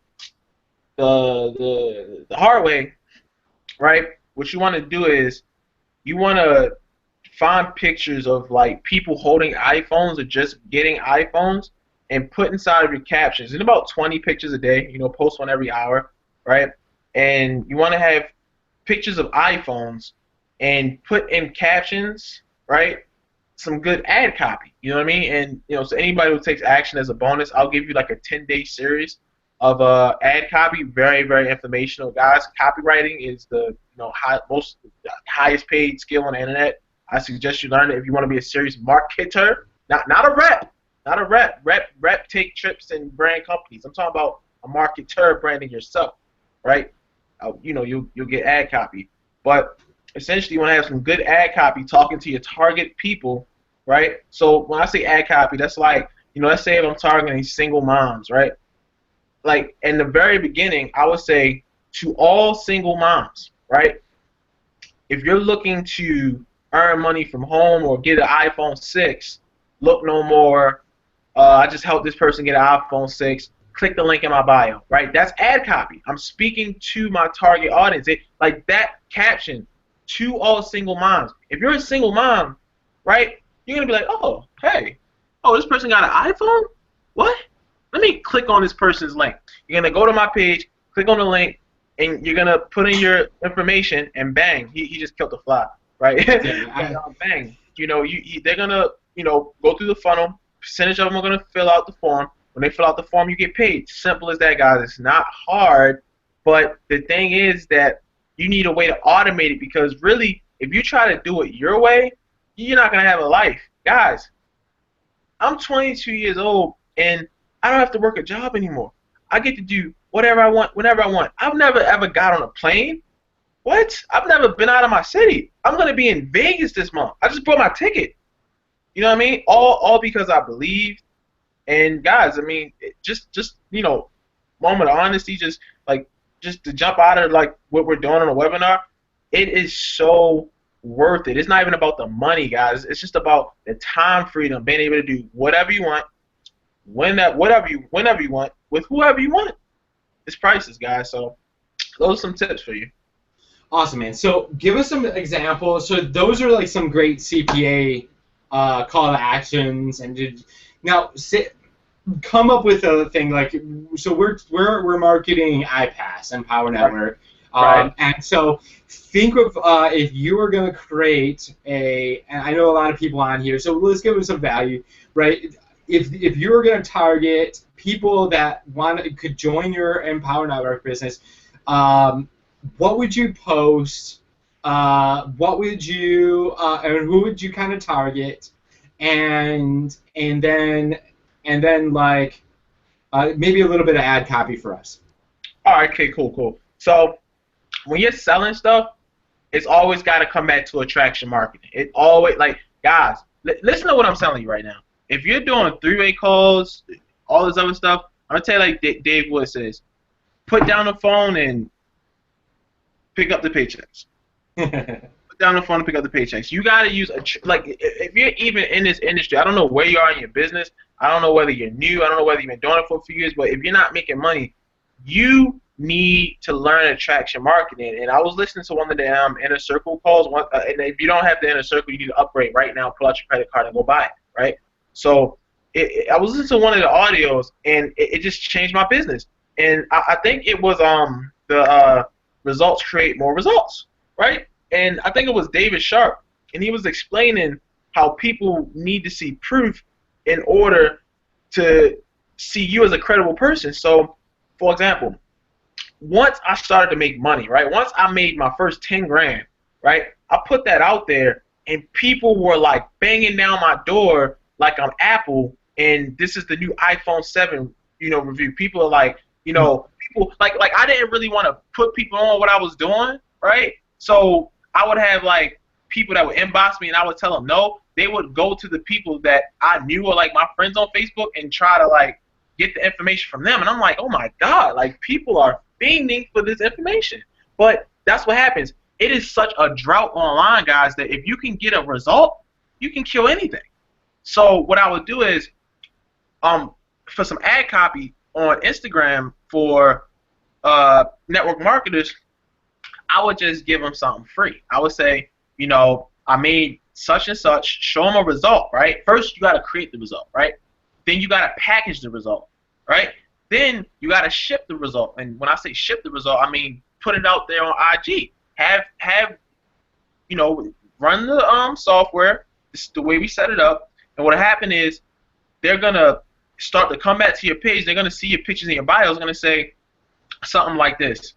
hard way, right? What you want to do is you want to find pictures of like people holding iPhones or just getting iPhones and put inside of your captions. In about 20 pictures a day, post one every hour, right? And you want to have pictures of iPhones and put in captions, right? Some good ad copy, you know what I mean? And so anybody who takes action as a bonus, I'll give you like a 10-day series of ad copy, very, very informational. Guys, copywriting is the highest paid skill on the internet. I suggest you learn it if you want to be a serious marketer, not a rep, not a rep. Rep take trips and brand companies. I'm talking about a marketer branding yourself, right? You'll get ad copy, but essentially you want to have some good ad copy talking to your target people right? So when I say ad copy, that's like, let's say if I'm targeting single moms, right? Like in the very beginning, I would say to all single moms, right? If you're looking to earn money from home or get an iPhone 6, look no more. I just helped this person get an iPhone 6. Click the link in my bio, right? That's ad copy. I'm speaking to my target audience. Like that caption, to all single moms. If you're a single mom, right, you're going to be like, oh, hey, oh, this person got an iPhone? What? Let me click on this person's link. You're going to go to my page, click on the link, and you're going to put in your information, and bang, he just killed the fly, right? Yeah, Bang. They're going to, go through the funnel. Percentage of them are going to fill out the form. When they fill out the form, you get paid. Simple as that, guys. It's not hard, but the thing is that you need a way to automate it, because really, if you try to do it your way, you're not going to have a life. Guys, I'm 22 years old, and I don't have to work a job anymore. I get to do whatever I want, whenever I want. I've never, ever got on a plane. What? I've never been out of my city. I'm going to be in Vegas this month. I just bought my ticket. You know what I mean? All because I believed. And guys, I mean, just moment of honesty, just to jump out of like what we're doing on a webinar, it is so worth it. It's not even about the money, guys. It's just about the time freedom, being able to do whatever you want, whenever you want, with whoever you want. It's priceless, guys. So those are some tips for you. Awesome, man. So give us some examples. So those are like some great CPA call to actions, and now come up with a thing like, so we're marketing iPass and Power Network, Right. And so think of if you were going to create and I know a lot of people on here, so let's give them some value, right? If you were going to target people that could join your Empower Network business, what would you post? What would you and who would you kind of target, and then like maybe a little bit of ad copy for us. All right, okay, cool. So when you're selling stuff, it's always got to come back to attraction marketing. It always, like, guys, listen to what I'm telling you right now. If you're doing three-way calls, all this other stuff, I'm gonna tell you like Dave Wood says, put down the phone and pick up the paychecks. Put down the phone and pick up the paychecks. You gotta use if you're even in this industry, I don't know where you are in your business. I don't know whether you're new. I don't know whether you've been doing it for a few years. But if you're not making money, you need to learn attraction marketing. And I was listening to one of the inner circle calls. And if you don't have the inner circle, you need to upgrade right now. Pull out your credit card and go buy it. Right. So I was listening to one of the audios, and it just changed my business. And I think it was the results create more results. Right. And I think it was David Sharp, and he was explaining how people need to see proof in order to see you as a credible person. So, for example, once I started to make money, right? Once I made my first 10 grand, right? I put that out there, and people were like banging down my door like I'm Apple, and this is the new iPhone 7, review. People are like, people like I didn't really want to put people on what I was doing, right? So I would have like people that would inbox me, and I would tell them no. They would go to the people that I knew or like my friends on Facebook and try to like get the information from them. And I'm like, oh my God, like people are fiending for this information. But that's what happens. It is such a drought online, guys, that if you can get a result, you can kill anything. So what I would do is, for some ad copy on Instagram for network marketers, I would just give them something free. I would say, I made such and such, show them a result, right? First, you got to create the result, right? Then you got to package the result, right? Then you got to ship the result. And when I say ship the result, I mean put it out there on IG. Run the software. This is the way we set it up. And what'll happen is they're going to start to come back to your page. They're going to see your pictures in your bio. It's going to say something like this.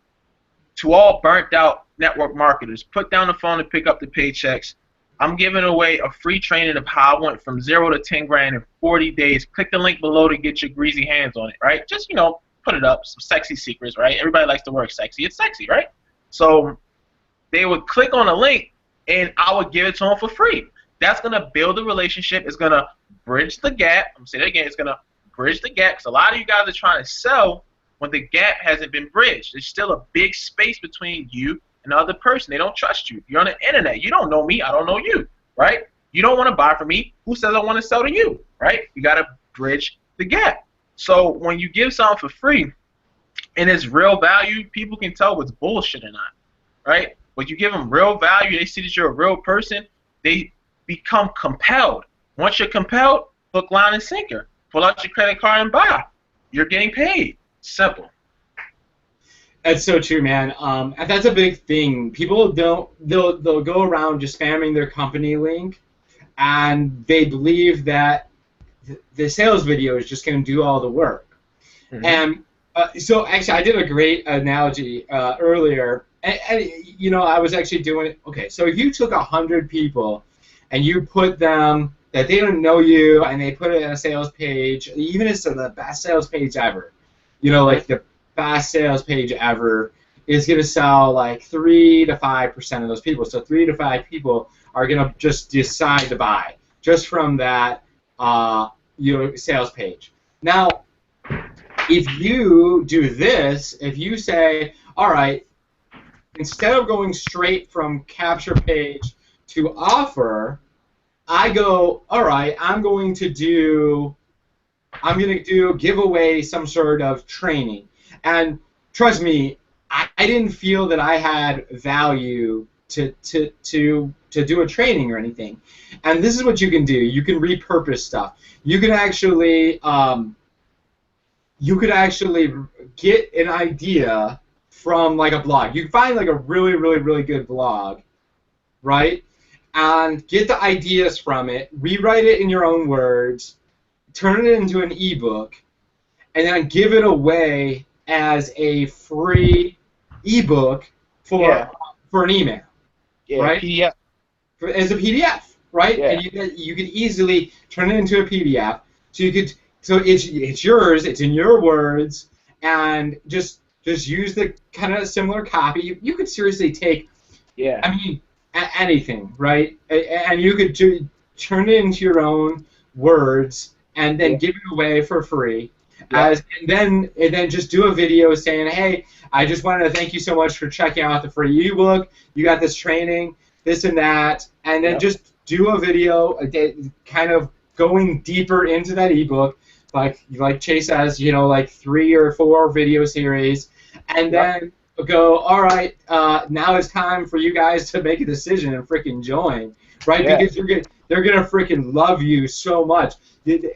To all burnt out network marketers, put down the phone and pick up the paychecks. I'm giving away a free training of how I went from 0 to 10 grand in 40 days. Click the link below to get your greasy hands on it, right? Just, put it up. Some sexy secrets, right? Everybody likes the word sexy. It's sexy, right? So they would click on the link, and I would give it to them for free. That's gonna build a relationship. It's gonna bridge the gap. I'm gonna say that again. It's gonna bridge the gap because a lot of you guys are trying to sell when the gap hasn't been bridged. There's still a big space between you and the other person. They don't trust you. You're on the internet. You don't know me. I don't know you, right? You don't want to buy from me. Who says I want to sell to you, right? You got to bridge the gap. So when you give something for free and it's real value, people can tell what's bullshit or not, right? When you give them real value, they see that you're a real person, they become compelled. Once you're compelled, hook, line, and sinker. Pull out your credit card and buy. You're getting paid. Simple. That's so true, man. And that's a big thing. People they'll go around just spamming their company link, and they believe that the sales video is just going to do all the work. Mm-hmm. And so actually, I did a great analogy earlier. And you know, I was actually doing it. Okay, so if you took 100 people and you put them that they don't know you, and they put it on a sales page, even if it's the best sales page ever, you know, like the best sales page ever is going to sell like 3 to 5% of those people. So 3 to 5 people are going to just decide to buy just from that sales page. Now, if you do this, if you say, all right, instead of going straight from capture page to offer, I go, all right, I'm going to give away some sort of training. And trust me, I didn't feel that I had value to do a training or anything. And this is what you can do. You can repurpose stuff. You can actually get an idea from like a blog. You can find like a really, really, really good blog, right? And get the ideas from it, rewrite it in your own words, turn it into an ebook, and then give it away as a free ebook for an email, right? PDF. As a PDF, right? Yeah. And you could easily turn it into a PDF. So it's yours, it's in your words, and just use the kind of similar copy. You could seriously take, I mean, anything, right? And you could turn it into your own words and then give it away for free. And then just do a video saying, hey, I just wanted to thank you so much for checking out the free ebook. You got this training, this and that, and then just do a video, kind of going deeper into that ebook, like Chase says, you know, like 3 or 4 video series, and then go, all right, now it's time for you guys to make a decision and freaking join, right? Because they're gonna freaking love you so much.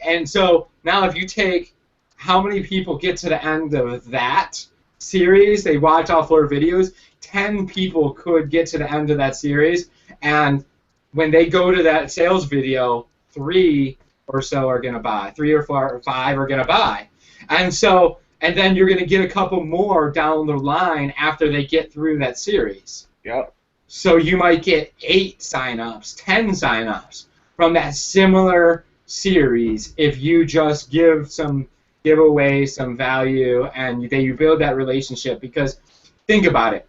And so now if you take how many people get to the end of that series, they watch all 4 videos, 10 people could get to the end of that series, and when they go to that sales video, 3 or so are going to buy, 3 or 4 or 5 are going to buy. And so, and then you're going to get a couple more down the line after they get through that series. Yep. So you might get 8 signups, 10 signups from that similar series if you just give away some value and you build that relationship. Because think about it.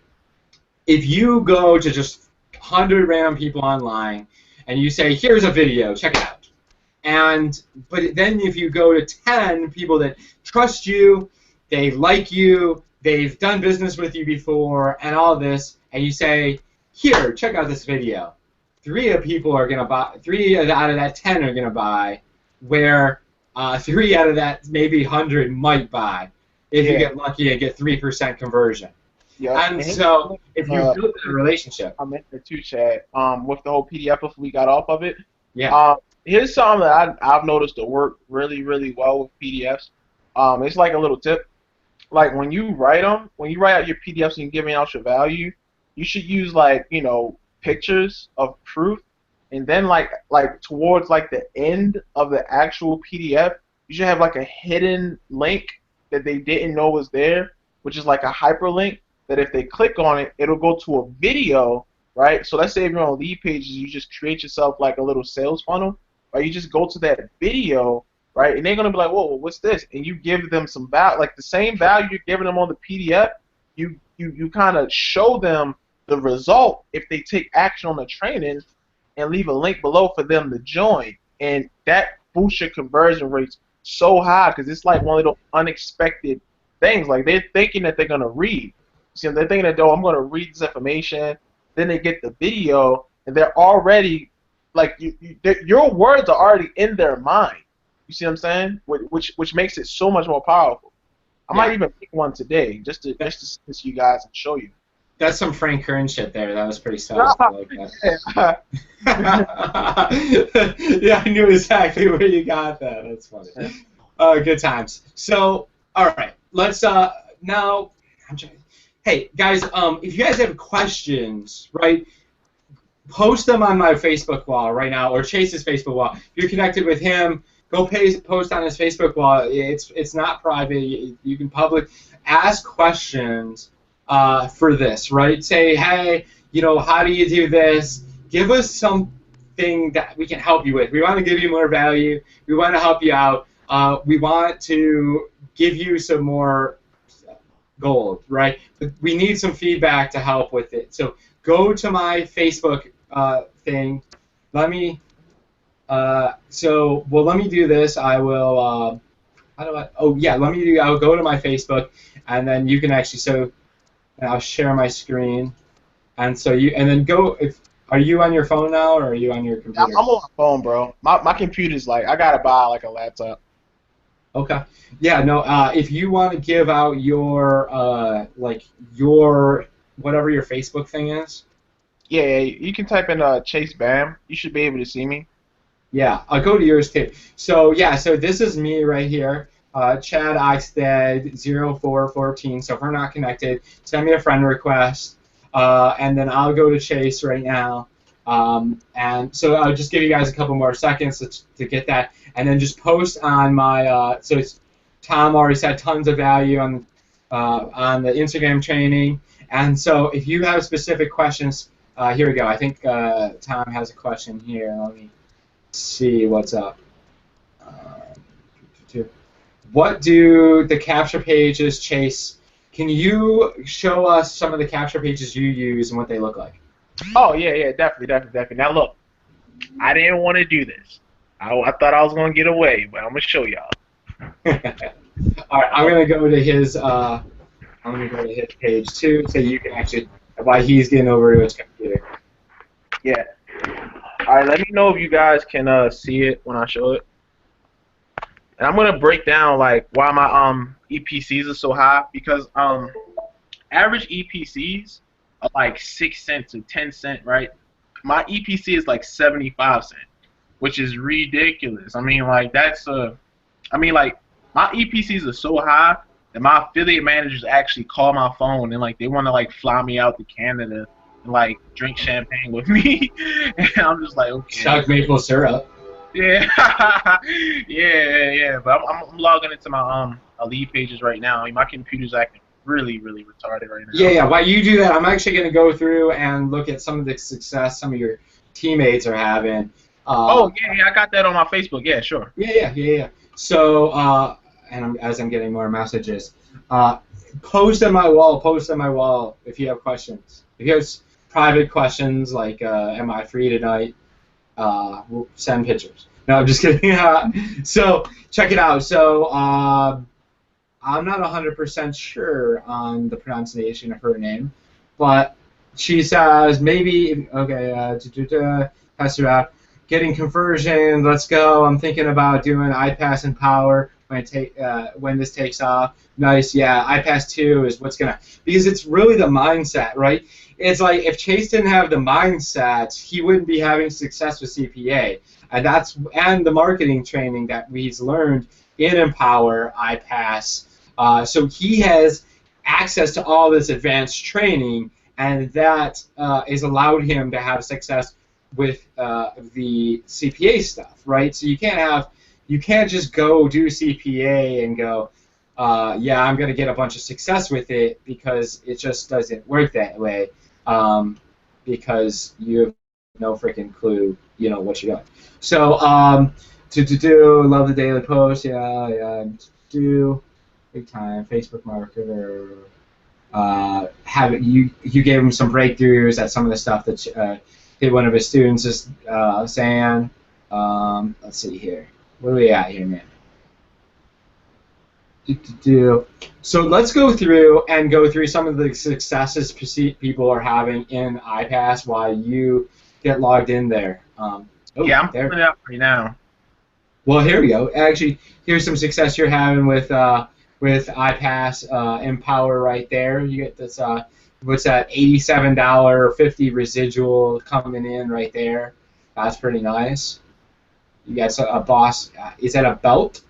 If you go to just 100 random people online and you say, here's a video, check it out. But then if you go to 10 people that trust you, they like you, they've done business with you before, and all this, and you say, here, check out this video. 3 people are going to buy, 3 out of that 10 are going to buy, where 3 out of that maybe 100 might buy if you get lucky and get 3% conversion. Yeah. And so if you build a relationship. I'm in there too, Chad. With the whole PDF, if we got off of it. Yeah. Here's something that I've noticed to work really, really well with PDFs. It's like a little tip. Like when you write out your PDFs and giving out your value, you should use pictures of proof, and then like towards like the end of the actual PDF, you should have like a hidden link that they didn't know was there, which is like a hyperlink that if they click on it, it'll go to a video, right? So let's say if you're on lead pages, you just create yourself like a little sales funnel, right? You just go to that video, right? And they're gonna be like, whoa, what's this? And you give them some value, like the same value you're giving them on the PDF. You kind of show them the result if they take action on the training, and leave a link below for them to join. And that boosts your conversion rates so high because it's like one of those unexpected things. Like they're thinking that they're gonna read. See, they're thinking that, oh, I'm gonna read this information. Then they get the video, and they're already like your words are already in their mind. You see what I'm saying? Which makes it so much more powerful. I might even pick one today just to send this to you guys and show you. That's some Frank Kern shit there. That was pretty solid. I like that. Yeah, I knew exactly where you got that. That's funny. Good times. So, all right, let's now. Hey guys, if you guys have questions, right, post them on my Facebook wall right now, or Chase's Facebook wall. If you're connected with him, go post on his Facebook wall. It's not private. You can public ask questions for this, right? Say, hey, how do you do this? Give us something that we can help you with. We want to give you more value. We want to help you out. We want to give you some more gold, right? But we need some feedback to help with it. So go to my Facebook thing. Let me let me do this. I will I'll go to my Facebook, and then you can actually and I'll share my screen, and are you on your phone now, or are you on your computer? I'm on my phone, bro. My computer's like, I gotta buy like a laptop. Okay. Yeah, no, if you want to give out your whatever your Facebook thing is. Yeah, you can type in Chase Bam. You should be able to see me. Yeah, I'll go to yours too. So this is me right here, Chad Oxted 0414. So if we're not connected, send me a friend request, and then I'll go to Chase right now. And so I'll just give you guys a couple more seconds to get that, and then just post on my. So it's Tom already said tons of value on the Instagram training, and so if you have specific questions, here we go. I think Tom has a question here. Let me see what's up. What do the capture pages, Chase? Can you show us some of the capture pages you use and what they look like? Oh, yeah, definitely. Now, look, I didn't want to do this. I thought I was going to get away, but I'm going to show y'all. All right, I'm going to go to his page, too, so you can actually, while he's getting over to his computer. Yeah. All right, let me know if you guys can see it when I show it. And I'm going to break down, like, why my EPCs are so high, because average EPCs are like 6 cents to 10 cents, right? My EPC is like 75 cents, which is ridiculous. I mean, like, my EPCs are so high that my affiliate managers actually call my phone and, like, they want to, like, fly me out to Canada and, like, drink champagne with me. And I'm just like, okay. Chuck maple syrup. Yeah, yeah. But I'm logging into my lead pages right now. I mean, my computer's acting really retarded right now. Yeah. While you do that, I'm actually going to go through and look at some of the success some of your teammates are having. I got that on my Facebook. Yeah, sure. Yeah. So, as I'm getting more messages, post on my wall if you have questions. If you have private questions like, am I free tonight? We'll send pictures. No, I'm just kidding. So check it out. So I'm not 100% sure on the pronunciation of her name, but she says maybe pass it out. Getting conversion. Let's go. I'm thinking about doing iPass and Power when this takes off. Nice. Yeah, iPass 2 is because it's really the mindset, right? It's like if Chase didn't have the mindset, he wouldn't be having success with CPA, and the marketing training that he's learned in Empower, iPass. So he has access to all this advanced training, and that has allowed him to have success with the CPA stuff, right? So you can't just go do CPA and go, I'm going to get a bunch of success with it, because it just doesn't work that way. Because you have no freaking clue, what you're doing. So, love the daily post, do big time Facebook marketer. You gave him some breakthroughs at some of the stuff that Okay, one of his students is saying, let's see here. What do we at here, man? So let's go through some of the successes people are having in iPass while you get logged in there. Oh, Yeah, I'm there. pulling it up right now. Well, here we go. Actually, here's some success you're having with iPass Empower right there. You get this. What's that? $87.50 residual coming in right there. That's pretty nice. You got a boss. Is that a belt?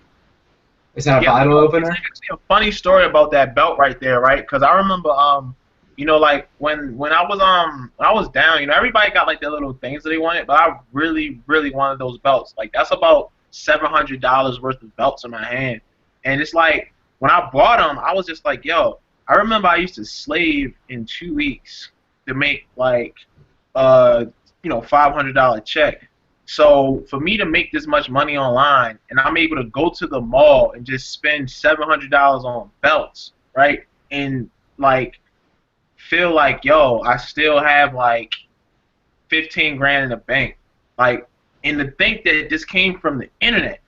Is that a Yeah, bottle it's opener? actually a funny story about that belt right there, right? Because I remember, like when I was down, everybody got like their little things that they wanted, but I really, really wanted those belts. Like that's about $700 worth of belts in my hand, and it's like when I bought them, I was just like, yo, I remember I used to slave in 2 weeks to make like uh $500 check. So for me to make this much money online, and I'm able to go to the mall and just spend $700 on belts, right? And like feel like, yo, I still have like 15 grand in the bank. Like, and to think that this came from the internet.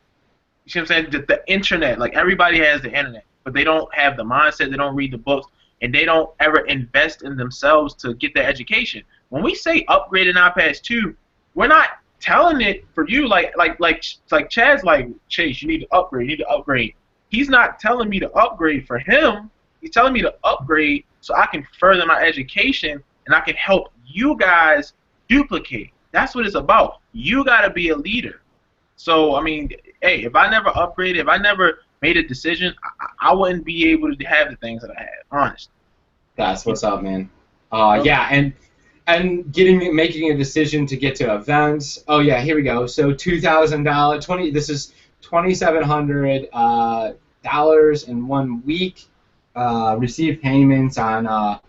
You see what I'm saying? The internet, like everybody has the internet, but they don't have the mindset, they don't read the books, and they don't ever invest in themselves to get their education. When we say upgrade an iPads 2, we're not telling it for you like Chad's like, Chase, you need to upgrade, you need to upgrade. He's not telling me to upgrade for him. He's telling me to upgrade so I can further my education and I can help you guys duplicate. That's what it's about. You got to be a leader. So I mean, hey, if I never upgraded, if I never made a decision, I wouldn't be able to have the things that I have. Honestly. That's You what's up, man. know? Yeah, and making a decision to get to events. Oh yeah, here we go. So $2,000, 20. This is $2,700 dollars in 1 week. Receive payments on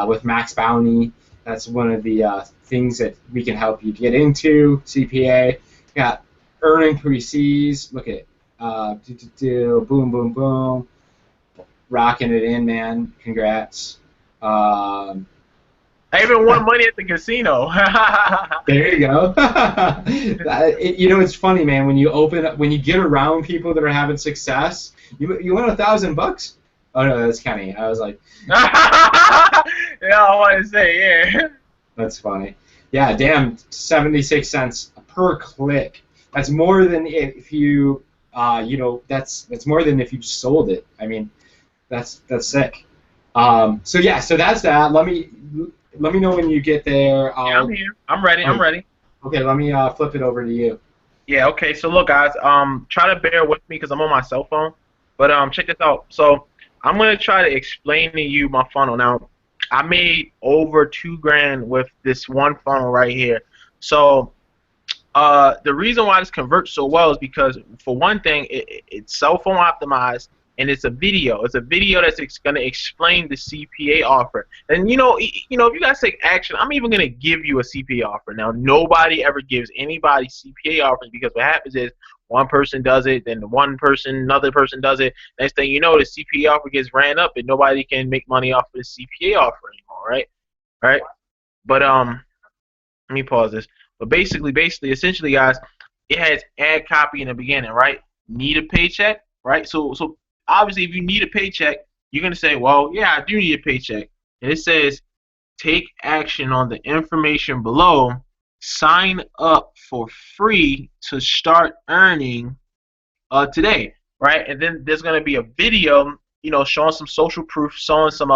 with Max Bounty. That's one of the things that we can help you get into. CPA. Got earning precies. Look at boom, boom, boom, rocking it in, man. Congrats. Um, I even won money at the casino. there you go. It's funny, man. When you get around people that are having success, you win $1,000. Oh no, that's Kenny. I was like, Yeah, I want to say, yeah. that's funny. Yeah, damn, 76 cents per click. That's more than if you, that's more than if you sold it. I mean, that's sick. So yeah, so that's that. Let me know when you get there. Yeah, I'm here. I'm ready. I'm Okay, ready. okay, let me flip it over to you. Yeah, okay. So look, guys, try to bear with me because I'm on my cell phone. But check this out. So I'm gonna try to explain to you my funnel. Now, I made over 2 grand with this one funnel right here. So the reason why this converts so well is because, for one thing, it's cell phone optimized and it's a video. It's a video that's going to explain the CPA offer. And if you guys take action, I'm even going to give you a CPA offer. Now, nobody ever gives anybody CPA offers because what happens is one person does it, then another person does it. Next thing you know, the CPA offer gets ran up and nobody can make money off of the CPA offer anymore, right? Right? But let me pause this. But essentially, guys, it has ad copy in the beginning, right? Need a paycheck, right? So obviously, if you need a paycheck, you're gonna say, well, yeah, I do need a paycheck. And it says, take action on the information below. Sign up for free to start earning today, right? And then there's gonna be a video, showing some social proof, showing some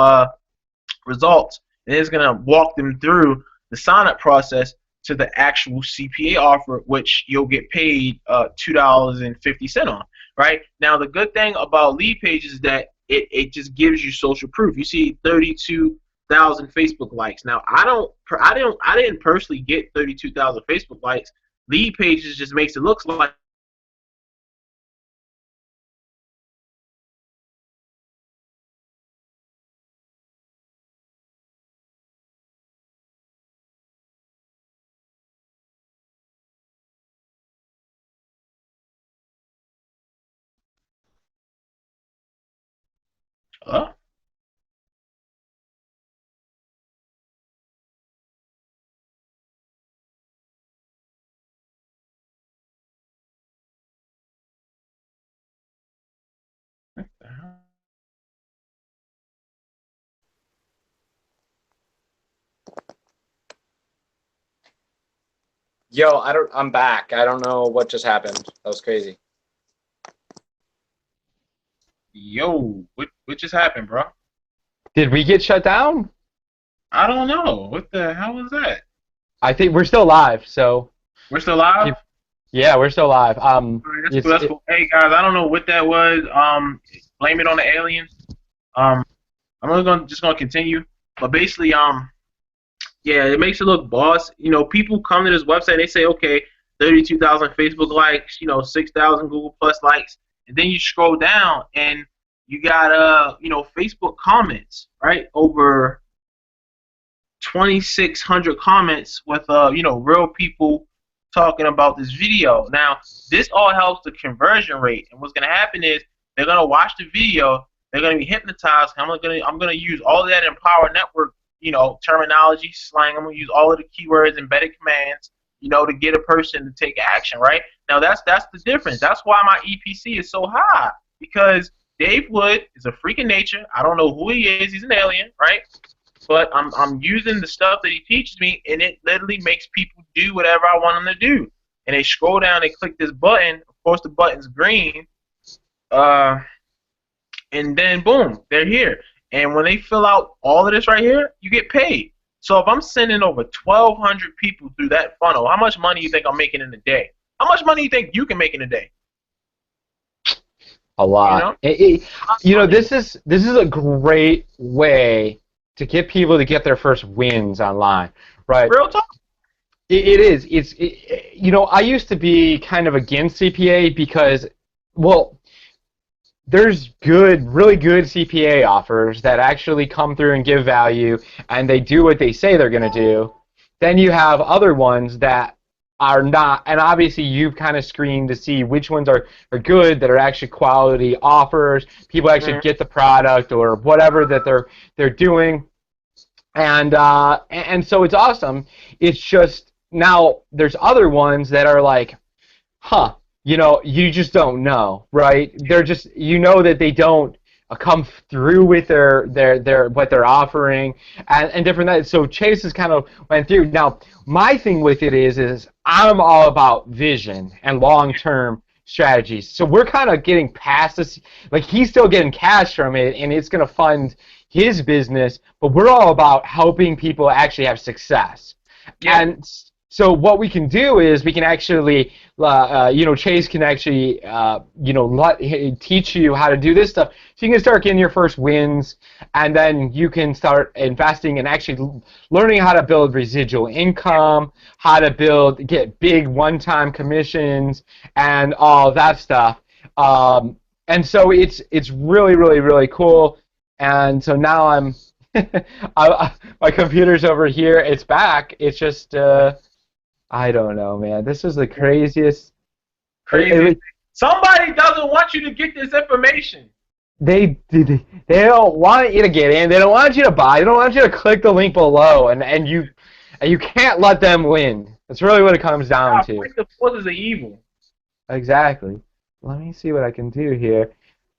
results, and it's going to walk them through the sign up process to the actual CPA offer, which you'll get paid $2.50 on. Right now, the good thing about lead pages is that it just gives you social proof. You see 32,000 Facebook likes. Now, I didn't personally get 32,000 Facebook likes. Lead pages just makes it look like uh, Yo, I'm back. I don't know what just happened. That was crazy. Yo, what just happened, bro? Did we get shut down? I don't know. What the hell was that? I think we're still live, so We're still live? keep, yeah, we're still live. All right, that's cool. That's cool. Hey guys, I don't know what that was. Blame it on the aliens. Um, I'm only gonna just gonna continue. But basically, yeah, it makes it look boss. You know, people come to this website, they say, okay, 32,000 Facebook likes, 6,000 Google Plus likes, and then you scroll down and you got Facebook comments, right? Over 2,600 comments with real people talking about this video. Now, this all helps the conversion rate, and what's gonna happen is they're gonna watch the video, they're gonna be hypnotized. I'm gonna use all of that Empower Network, terminology, slang. I'm gonna use all of the keywords, embedded commands, to get a person to take action. Right now, that's the difference. That's why my EPC is so high, because Dave Wood is a freak of nature. I don't know who he is. He's an alien, right? But I'm using the stuff that he teaches me, and it literally makes people do whatever I want them to do. And they scroll down, they click this button. Of course, the button's green. And then boom, they're here. And when they fill out all of this right here, you get paid. So if I'm sending over 1,200 people through that funnel, how much money do you think I'm making in a day? How much money do you think you can make in a day? A lot. This is a great way to get people to get their first wins online, right? Real talk. It is. I used to be kind of against CPA because, well, there's really good CPA offers that actually come through and give value, and they do what they say they're going to do. Then you have other ones that are not, and obviously you've kind of screened to see which ones are good, that are actually quality offers, people actually get the product or whatever that they're doing, and so it's awesome. It's just now there's other ones that are like, you just don't know, right? They're just, that they don't come through with their what they're offering and different that. So Chase has kind of went through. Now, my thing with it is I'm all about vision and long-term strategies. So we're kind of getting past this. Like, he's still getting cash from it, and it's going to fund his business, but we're all about helping people actually have success. Yeah. And so what we can do is we can actually, Chase can actually, teach you how to do this stuff. So you can start getting your first wins, and then you can start investing and actually learning how to build residual income, how to get big one-time commissions, and all that stuff. And so it's really, really, really cool. And so now my computer's over here. It's back. It's just. I don't know, man. This is the craziest. Crazy. Somebody doesn't want you to get this information. They don't want you to get in. They don't want you to buy. They don't want you to click the link below, and you can't let them win. That's really what it comes down to. Break the forces of evil. Exactly. Let me see what I can do here.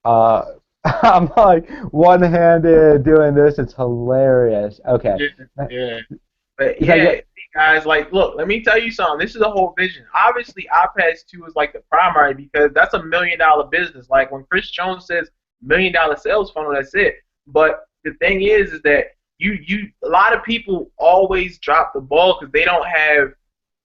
I'm like one-handed doing this. It's hilarious. Okay. Yeah. But yeah. Guys, look, let me tell you something. This is a whole vision. Obviously, iPads 2 is the primary, because that's $1 million business. Like when Chris Jones says $1 million sales funnel, that's it. But the thing is that a lot of people always drop the ball because they don't have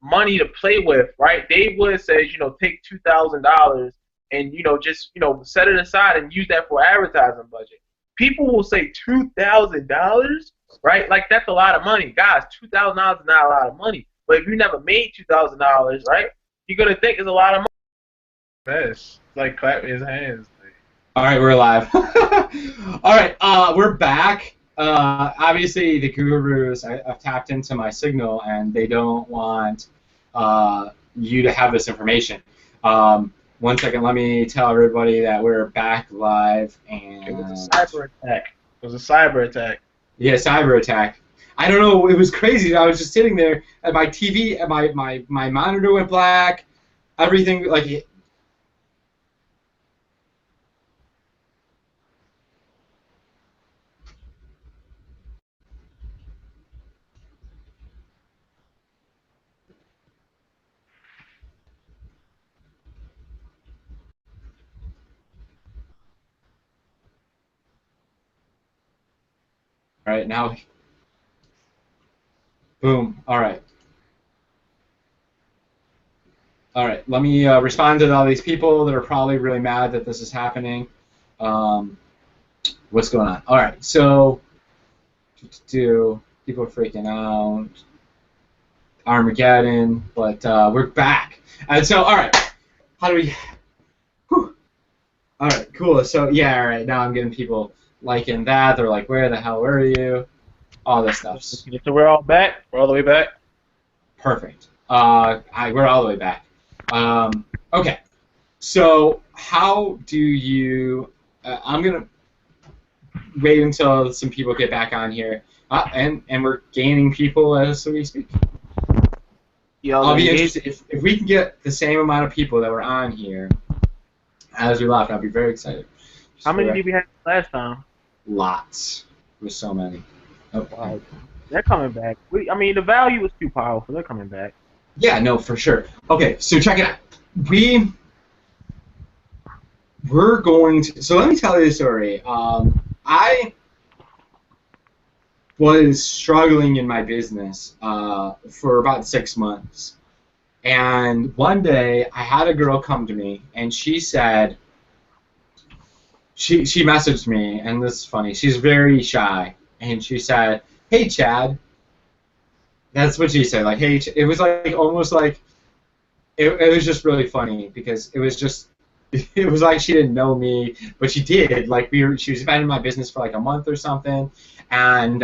money to play with, right? Dave Wood says, take $2,000 and just set it aside and use that for advertising budget. People will say $2,000. Right? That's a lot of money. Guys, $2,000 is not a lot of money. But if you never made $2,000, right, you're going to think it's a lot of money. Best. Clap his hands. All right, we're live. All right, we're back. Obviously, the gurus, I've tapped into my signal, and they don't want you to have this information. 1 second, let me tell everybody that we're back live. And it was a cyber attack. Yeah, cyber attack. I don't know. It was crazy. I was just sitting there, and my TV, and my monitor went black. Everything All right, now, boom. All right. All right, let me respond to all these people that are probably really mad that this is happening. What's going on? All right, so people are freaking out. Armageddon, but we're back. And so, all right, how do we? Whew. All right, cool. So yeah, all right. Now I'm getting people liking that. They're like, "Where the hell were you?" All this stuff. So we're all back. We're all the way back. Perfect. We're all the way back. Okay. So how do you? I'm gonna wait until some people get back on here, and we're gaining people as we speak. I'll be interested if we can get the same amount of people that were on here as we left. I'll be very excited. How many did we have last time? Lots. There was so many. Oh, wow. They're coming back. I mean, the value is too powerful. They're coming back. Yeah, no, for sure. Okay, so check it out. We're going to. So let me tell you the story. I was struggling in my business for about 6 months. And one day, I had a girl come to me, and she said, she messaged me, and this is funny. She's very shy. And she said, "Hey, Chad." That's what she said. Like, hey, it was like almost like, it was just really funny because it was just, it was like she didn't know me, but she did. Like she was been in my business for like a month or something, and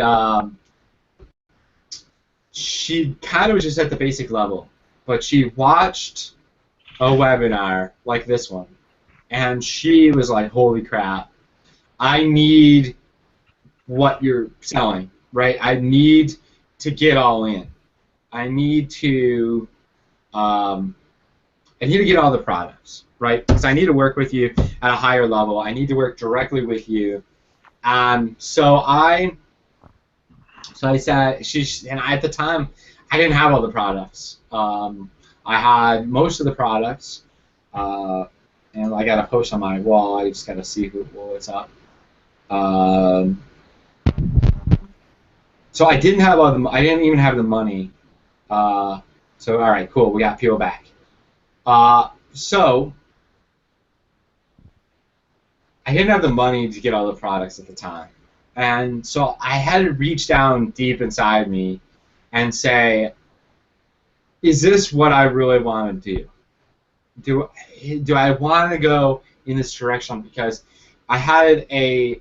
she kind of was just at the basic level, but she watched a webinar like this one, and she was like, "Holy crap! I need what you're selling, right? I need to get all in. I need to get all the products, right? Because I need to work with you at a higher level. I need to work directly with you." So I said, and at the time, I didn't have all the products. I had most of the products, and I got a post on my wall. I just got to see what's up. So I didn't have all the. I didn't even have the money. So all right, cool. We got people back. So I didn't have the money to get all the products at the time, and so I had to reach down deep inside me and say, "Is this what I really want to do? Do I want to go in this direction?" Because I had a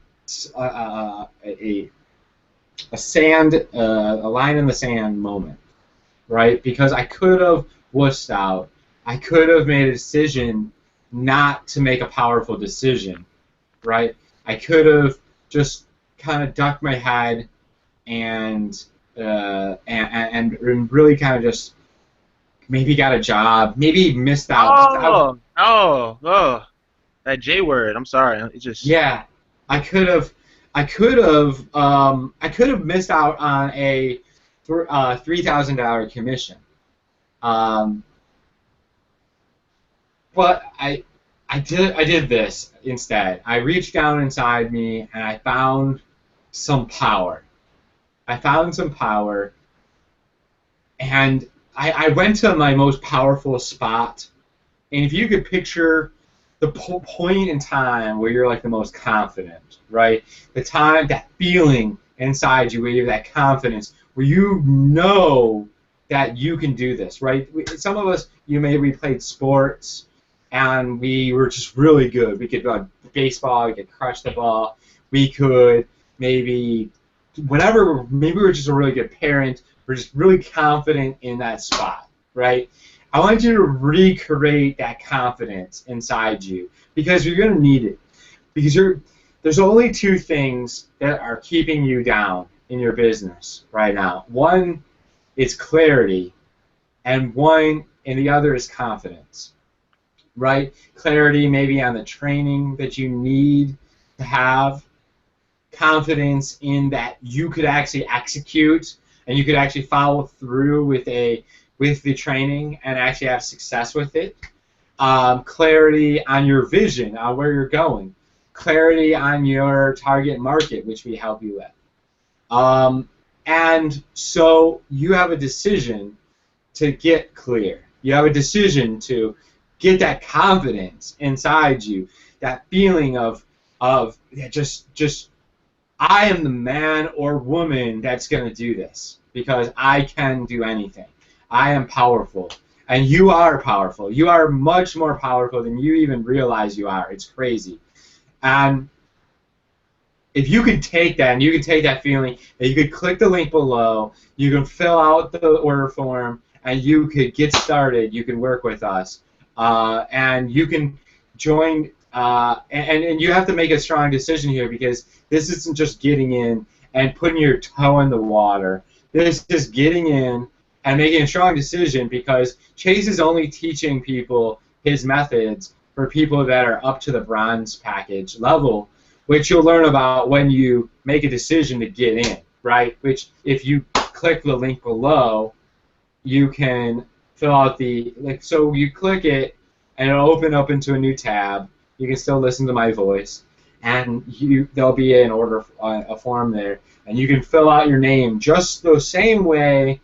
line in the sand moment, right? Because I could have wussed out. I could have made a decision not to make a powerful decision, right? I could have just kind of ducked my head and really kind of just maybe got a job, maybe missed out. Oh, that J word. I'm sorry. It just. Yeah, I could have missed out on a $3,000 commission. But I did this instead. I reached down inside me and I found some power. And I went to my most powerful spot. And if you could picture the point in time where you're like the most confident, right? The time, that feeling inside you where you have that confidence, where you know that you can do this, right? Some of us, we played sports and we were just really good. We could baseball, we could crush the ball, we could maybe whatever. Maybe we were just a really good parent. We're just really confident in that spot, right? I want you to recreate that confidence inside you because you're going to need it. Because there's only two things that are keeping you down in your business right now. One is clarity, and the other is confidence, right? Clarity maybe on the training that you need to have. Confidence in that you could actually execute and you could actually follow through with the training and actually have success with it. Clarity on your vision, on where you're going. Clarity on your target market, which we help you with. And so you have a decision to get clear. You have a decision to get that confidence inside you, that feeling of yeah, just I am the man or woman that's going to do this because I can do anything. I am powerful. And you are powerful. You are much more powerful than you even realize you are. It's crazy. And if you could take that and you could take that feeling, and you could click the link below, you can fill out the order form, and you could get started. You can work with us. And you can join, and you have to make a strong decision here because this isn't just getting in and putting your toe in the water. This is getting in and making a strong decision because Chase is only teaching people his methods for people that are up to the bronze package level, which you'll learn about when you make a decision to get in, right? Which if you click the link below, you can fill out the, so you click it and it'll open up into a new tab. You can still listen to my voice, and there'll be an order, a form there, and you can fill out your name just the same way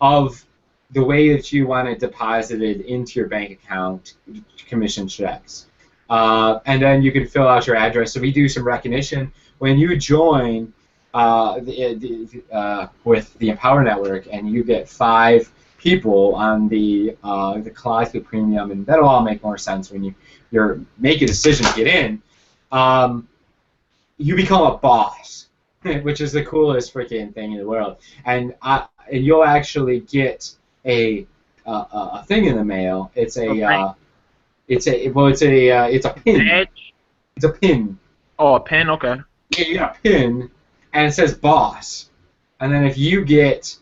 of the way that you want it deposited into your bank account, commission checks. And then you can fill out your address. So we do some recognition. When you join with the Empower Network and you get 5 people on the collective premium, and that'll all make more sense when you make a decision to get in, you become a boss, which is the coolest freaking thing in the world. And you'll actually get a thing in the mail. It's a it's a pin. Edge? It's a pin. Oh, a pin. Okay. Yeah, you got a pin, and it says boss. And then when you get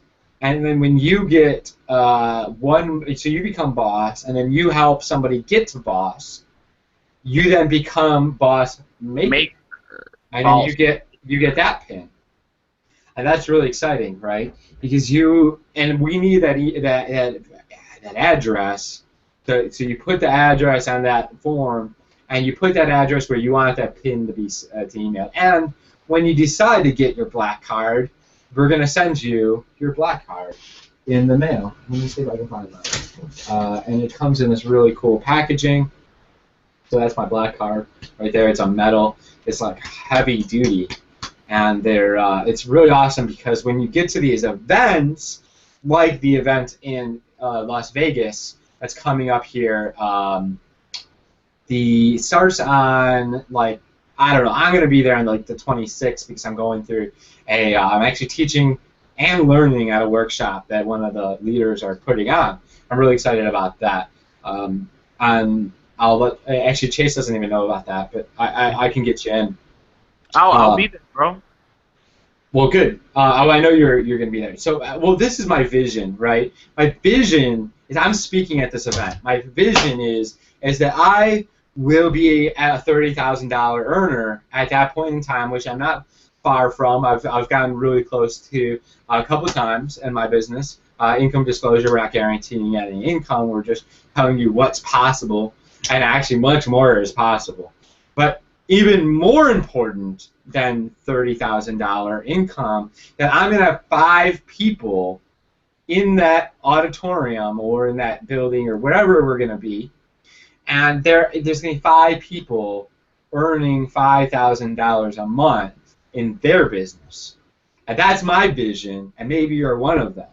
so you become boss, and then you help somebody get to boss. You then become boss maker. And then you get that pin. And that's really exciting, right? Because we need that address. So you put the address on that form, and you put that address where you want that pin to be to email. And when you decide to get your black card, we're going to send you your black card in the mail. Let me see if I can find that. And it comes in this really cool packaging. So that's my black card right there. It's a metal. It's like heavy duty. And it's really awesome because when you get to these events, like the event in Las Vegas that's coming up here, the starts on I don't know. I'm going to be there on the 26th because I'm going through I'm actually teaching and learning at a workshop that one of the leaders are putting on. I'm really excited about that. Actually, Chase doesn't even know about that, but I can get you in. I'll be there, bro. Well, good. I know you're going to be there. So, this is my vision, right? My vision is I'm speaking at this event. My vision is that I will be at a $30,000 earner at that point in time, which I'm not far from. I've gotten really close to a couple times in my business. Income disclosure, we're not guaranteeing any income. We're just telling you what's possible, and actually much more is possible. But even more important than $30,000 income, that I'm going to have 5 people in that auditorium or in that building or wherever we're going to be, and there's going to be 5 people earning $5,000 a month in their business. And that's my vision, and maybe you're one of them.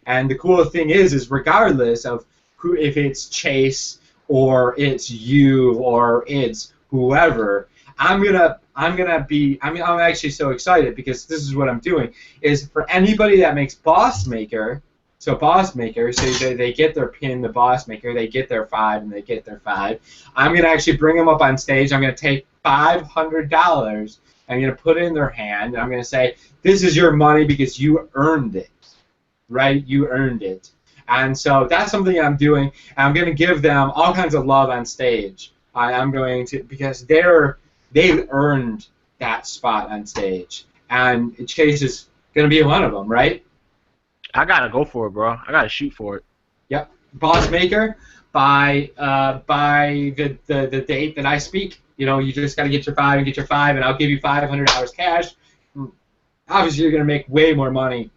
And the cool thing is regardless of if it's Chase or it's you or it's whoever, I'm actually so excited because this is what I'm doing, is for anybody that makes Boss Maker, so they get their pin, the Boss Maker, they get their 5 and they get their 5. I'm going to actually bring them up on stage. I'm going to take $500. I'm going to put it in their hand, and I'm going to say, this is your money because you earned it, right? You earned it. And so that's something I'm doing. And I'm going to give them all kinds of love on stage. I'm going to, because they've earned that spot on stage. And Chase is going to be one of them, right? I got to go for it, bro. I got to shoot for it. Yep. Boss Maker, by the date that I speak. You just got to get your 5 and get your 5, and I'll give you $500 cash. obviously you're going to make way more money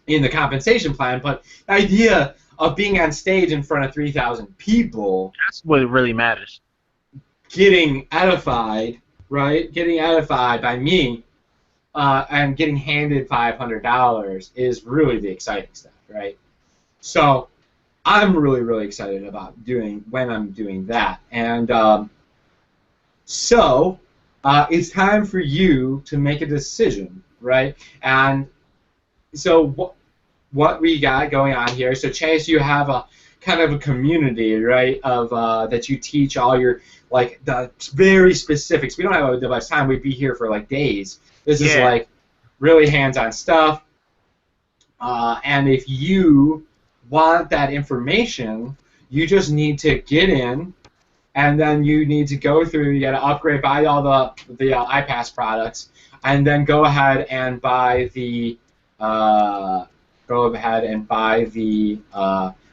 in the compensation plan, but the idea of being on stage in front of 3,000 people, That's what really matters. getting edified, right? Getting edified by me, and getting handed $500 is really the exciting stuff, right? So I'm really, really excited about when I'm doing that. And so it's time for you to make a decision, right? And so what we got going on here, so Chase, you have a kind of a community, right, of that you teach all your, like, the very specifics. We don't have that much time. We'd be here for, like, days. This is, like, really hands-on stuff. And if you want that information, you just need to get in, and then you need to go through, you got to upgrade, buy all the iPass products, and then go ahead and buy the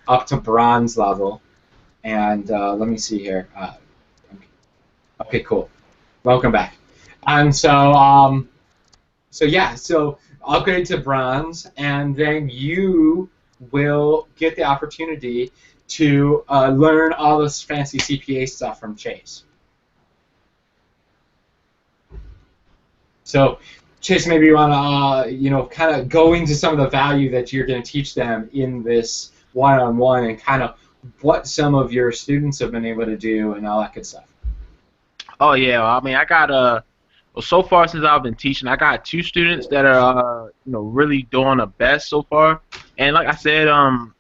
up to bronze level. And let me see here. Okay, cool. Welcome back. And so so upgrade to bronze, and then you will get the opportunity to learn all this fancy CPA stuff from Chase. So, Chase, maybe you want to, kind of go into some of the value that you're going to teach them in this one-on-one, and kind of what some of your students have been able to do and all that good stuff. Oh yeah, I mean, I got well, so far since I've been teaching, I got 2 students that are really doing the best so far. And like I said, I'm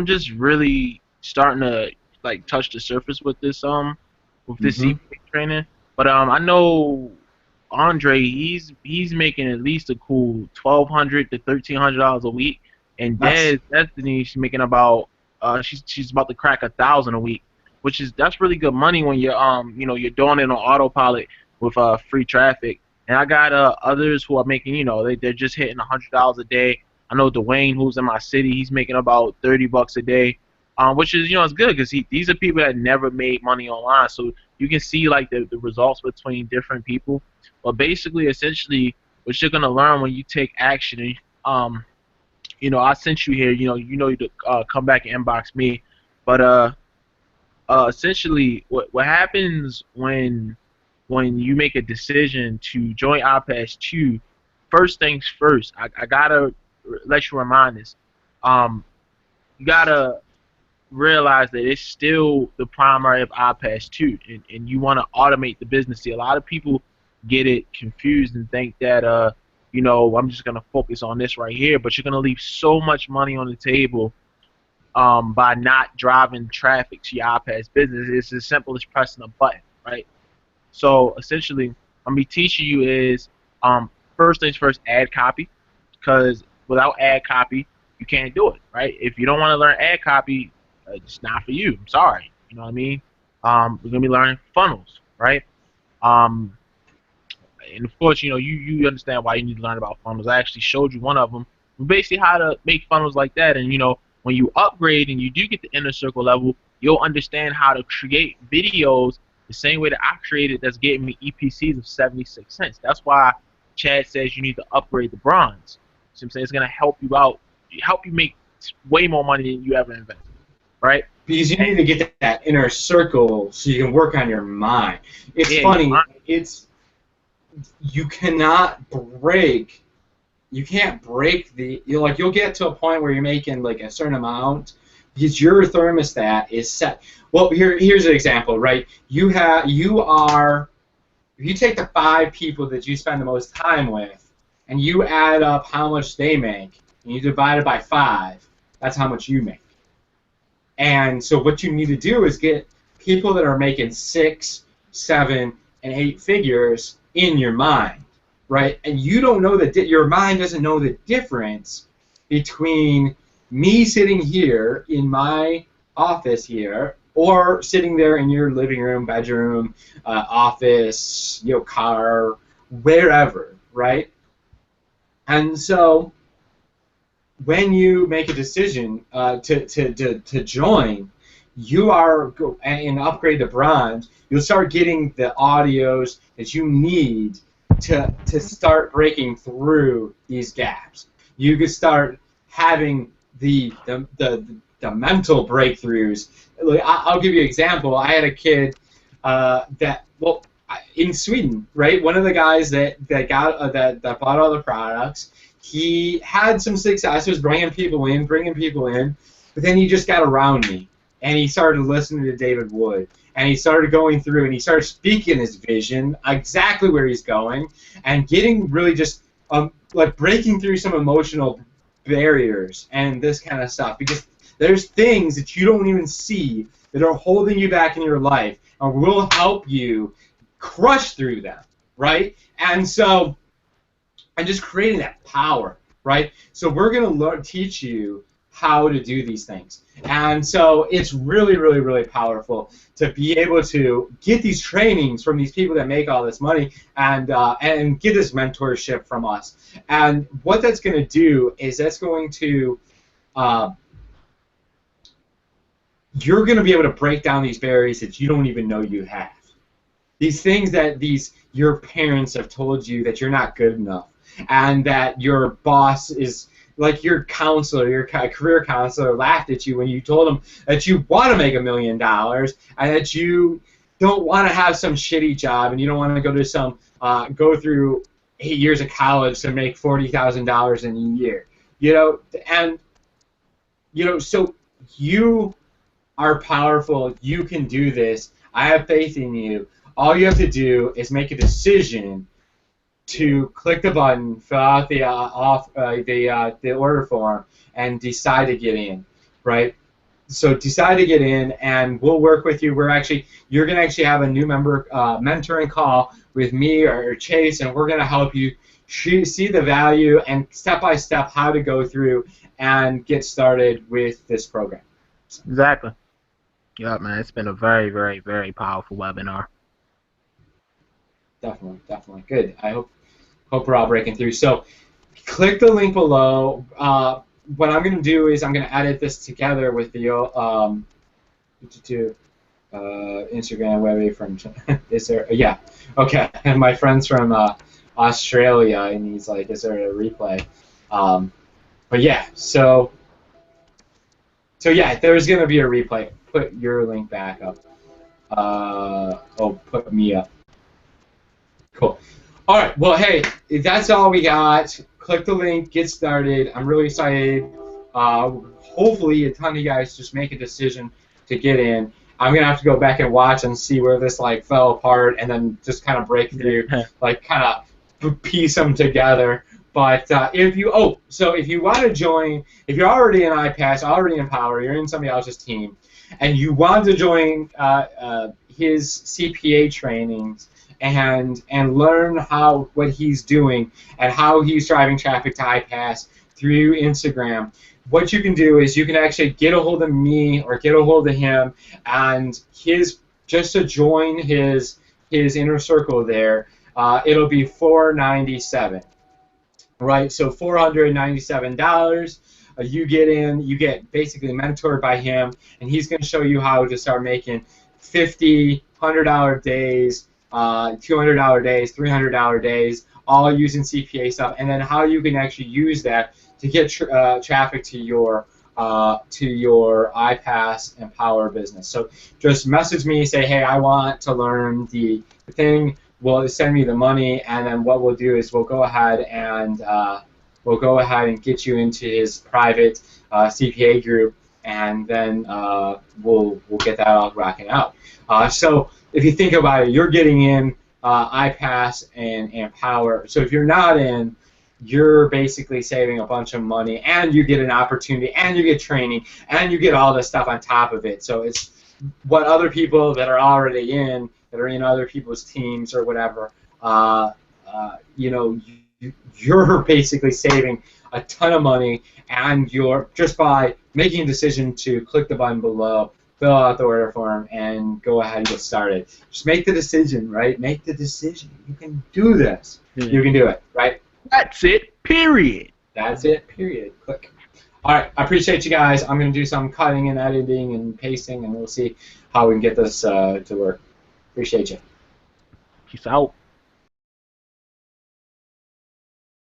just really starting to like touch the surface with this CPA training. But I know Andre, he's making at least a cool $1,200 to $1,300 a week, and Destiny, she's making about she's about to crack 1,000 a week, that's really good money when you're you're doing it on autopilot with free traffic. And I got others who are making they're just hitting $100 a day. I know Dwayne, who's in my city, he's making about $30 a day, which is it's good because these are people that never made money online, so you can see like the results between different people. But basically, essentially, what you're gonna learn when you take action, I sent you here, you to come back and inbox me, but essentially, what happens when you make a decision to join iPass 2, first things first, I gotta let you remind this. You gotta realize that it's still the primary of iPass 2, and you want to automate the business. See, a lot of people get it confused and think that I'm just gonna focus on this right here, but you're gonna leave so much money on the table by not driving traffic to your iPass business. It's as simple as pressing a button, right? So essentially, I'm gonna be teaching you is first things first, ad copy, because without ad copy, you can't do it, right? If you don't want to learn ad copy, it's not for you. I'm sorry, you know what I mean? We're gonna be learning funnels, right? And of course, you understand why you need to learn about funnels. I actually showed you one of them, basically how to make funnels like that. And when you upgrade and you do get the inner circle level, you'll understand how to create videos the same way that I created, that's getting me EPCs of 76 cents. That's why Chad says you need to upgrade the bronze. So I'm saying it's gonna help you out, help you make way more money than you ever invested, right? Because you need to get that inner circle so you can work on your mind. It's funny. You can't break you'll get to a point where you're making like a certain amount because your thermostat is set. Well, here's an example, right? If you take the 5 people that you spend the most time with and you add up how much they make and you divide it by 5, that's how much you make. And so what you need to do is get people that are making 6, 7, and 8 figures in your mind, right? And you don't know that your mind doesn't know the difference between me sitting here in my office here or sitting there in your living room, bedroom, office, car, wherever, right? And so when you make a decision to join, and upgrade to bronze, you'll start getting the audios that you need to start breaking through these gaps. You could start having the mental breakthroughs. Like, I'll give you an example. I had a kid in Sweden, right? One of the guys that bought all the products, he had some successes bringing people in, but then he just got around me, and he started listening to David Wood, and he started going through, and he started speaking his vision, exactly where he's going, and getting really just like breaking through some emotional barriers and this kind of stuff, because there's things that you don't even see that are holding you back in your life, and will help you crush through them, right? And so, and just creating that power, right? So we're going to teach you how to do these things. And so it's really, really, really powerful to be able to get these trainings from these people that make all this money, and get this mentorship from us. And what that's going to do is that's going to you're going to be able to break down these barriers that you don't even know you have. These things that your parents have told you that you're not good enough, and that your boss is, like your counselor, your career counselor, laughed at you when you told him that you want to make $1 million, and that you don't want to have some shitty job, and you don't want to go to go through 8 years of college to make $40,000 in a year. So you are powerful. You can do this. I have faith in you. All you have to do is make a decision to click the button, fill out the order form, and decide to get in, right? So decide to get in, and we'll work with you. You're gonna actually have a new member mentoring call with me or Chase, and we're gonna help you see the value and step by step how to go through and get started with this program. Exactly. Yeah, man, it's been a very, very, very powerful webinar. Definitely. Good. I hope we're all breaking through. So click the link below. What I'm going to do is I'm going to edit this together with the Instagram web from is there? Yeah. Okay. And my friend's from Australia, and he's like, "Is there a replay?" But yeah. So yeah, there's going to be a replay. Put your link back up. Put me up. Cool. All right. Well, hey, that's all we got. Click the link. Get started. I'm really excited. Hopefully, a ton of you guys just make a decision to get in. I'm gonna have to go back and watch and see where this fell apart, and then just kind of break through, kind of piece them together. But if you want to join, if you're already in iPass, already in Power, you're in somebody else's team, and you want to join his CPA trainings and learn what he's doing and how he's driving traffic to iPass through Instagram, what you can do is you can actually get a hold of me or get a hold of him, and just to join his inner circle there, it'll be $497. Right, so $497. You get in, you get basically mentored by him, and he's going to show you how to start making $50, $100 days, $200 days, $300 days, all using CPA stuff, and then how you can actually use that to get traffic to your iPass and Power business. So just message me, say, hey, I want to learn the thing. Well, send me the money, and then what we'll do is we'll go ahead and get you into his private CPA group, and then we'll get that all rocking out. So if you think about it, you're getting in iPass and Power. So if you're not in, you're basically saving a bunch of money, and you get an opportunity, and you get training, and you get all this stuff on top of it. So it's what other people that are already in, that are in other people's teams or whatever, you're basically saving a ton of money, and you're just by making a decision to click the button below, fill out the order form, and go ahead and get started. Just make the decision, right? Make the decision. You can do this. You can do it, right? That's it, period. That's it, period. Click. All right, I appreciate you guys. I'm going to do some cutting and editing and pasting, and we'll see how we can get this to work. Appreciate you. Peace out.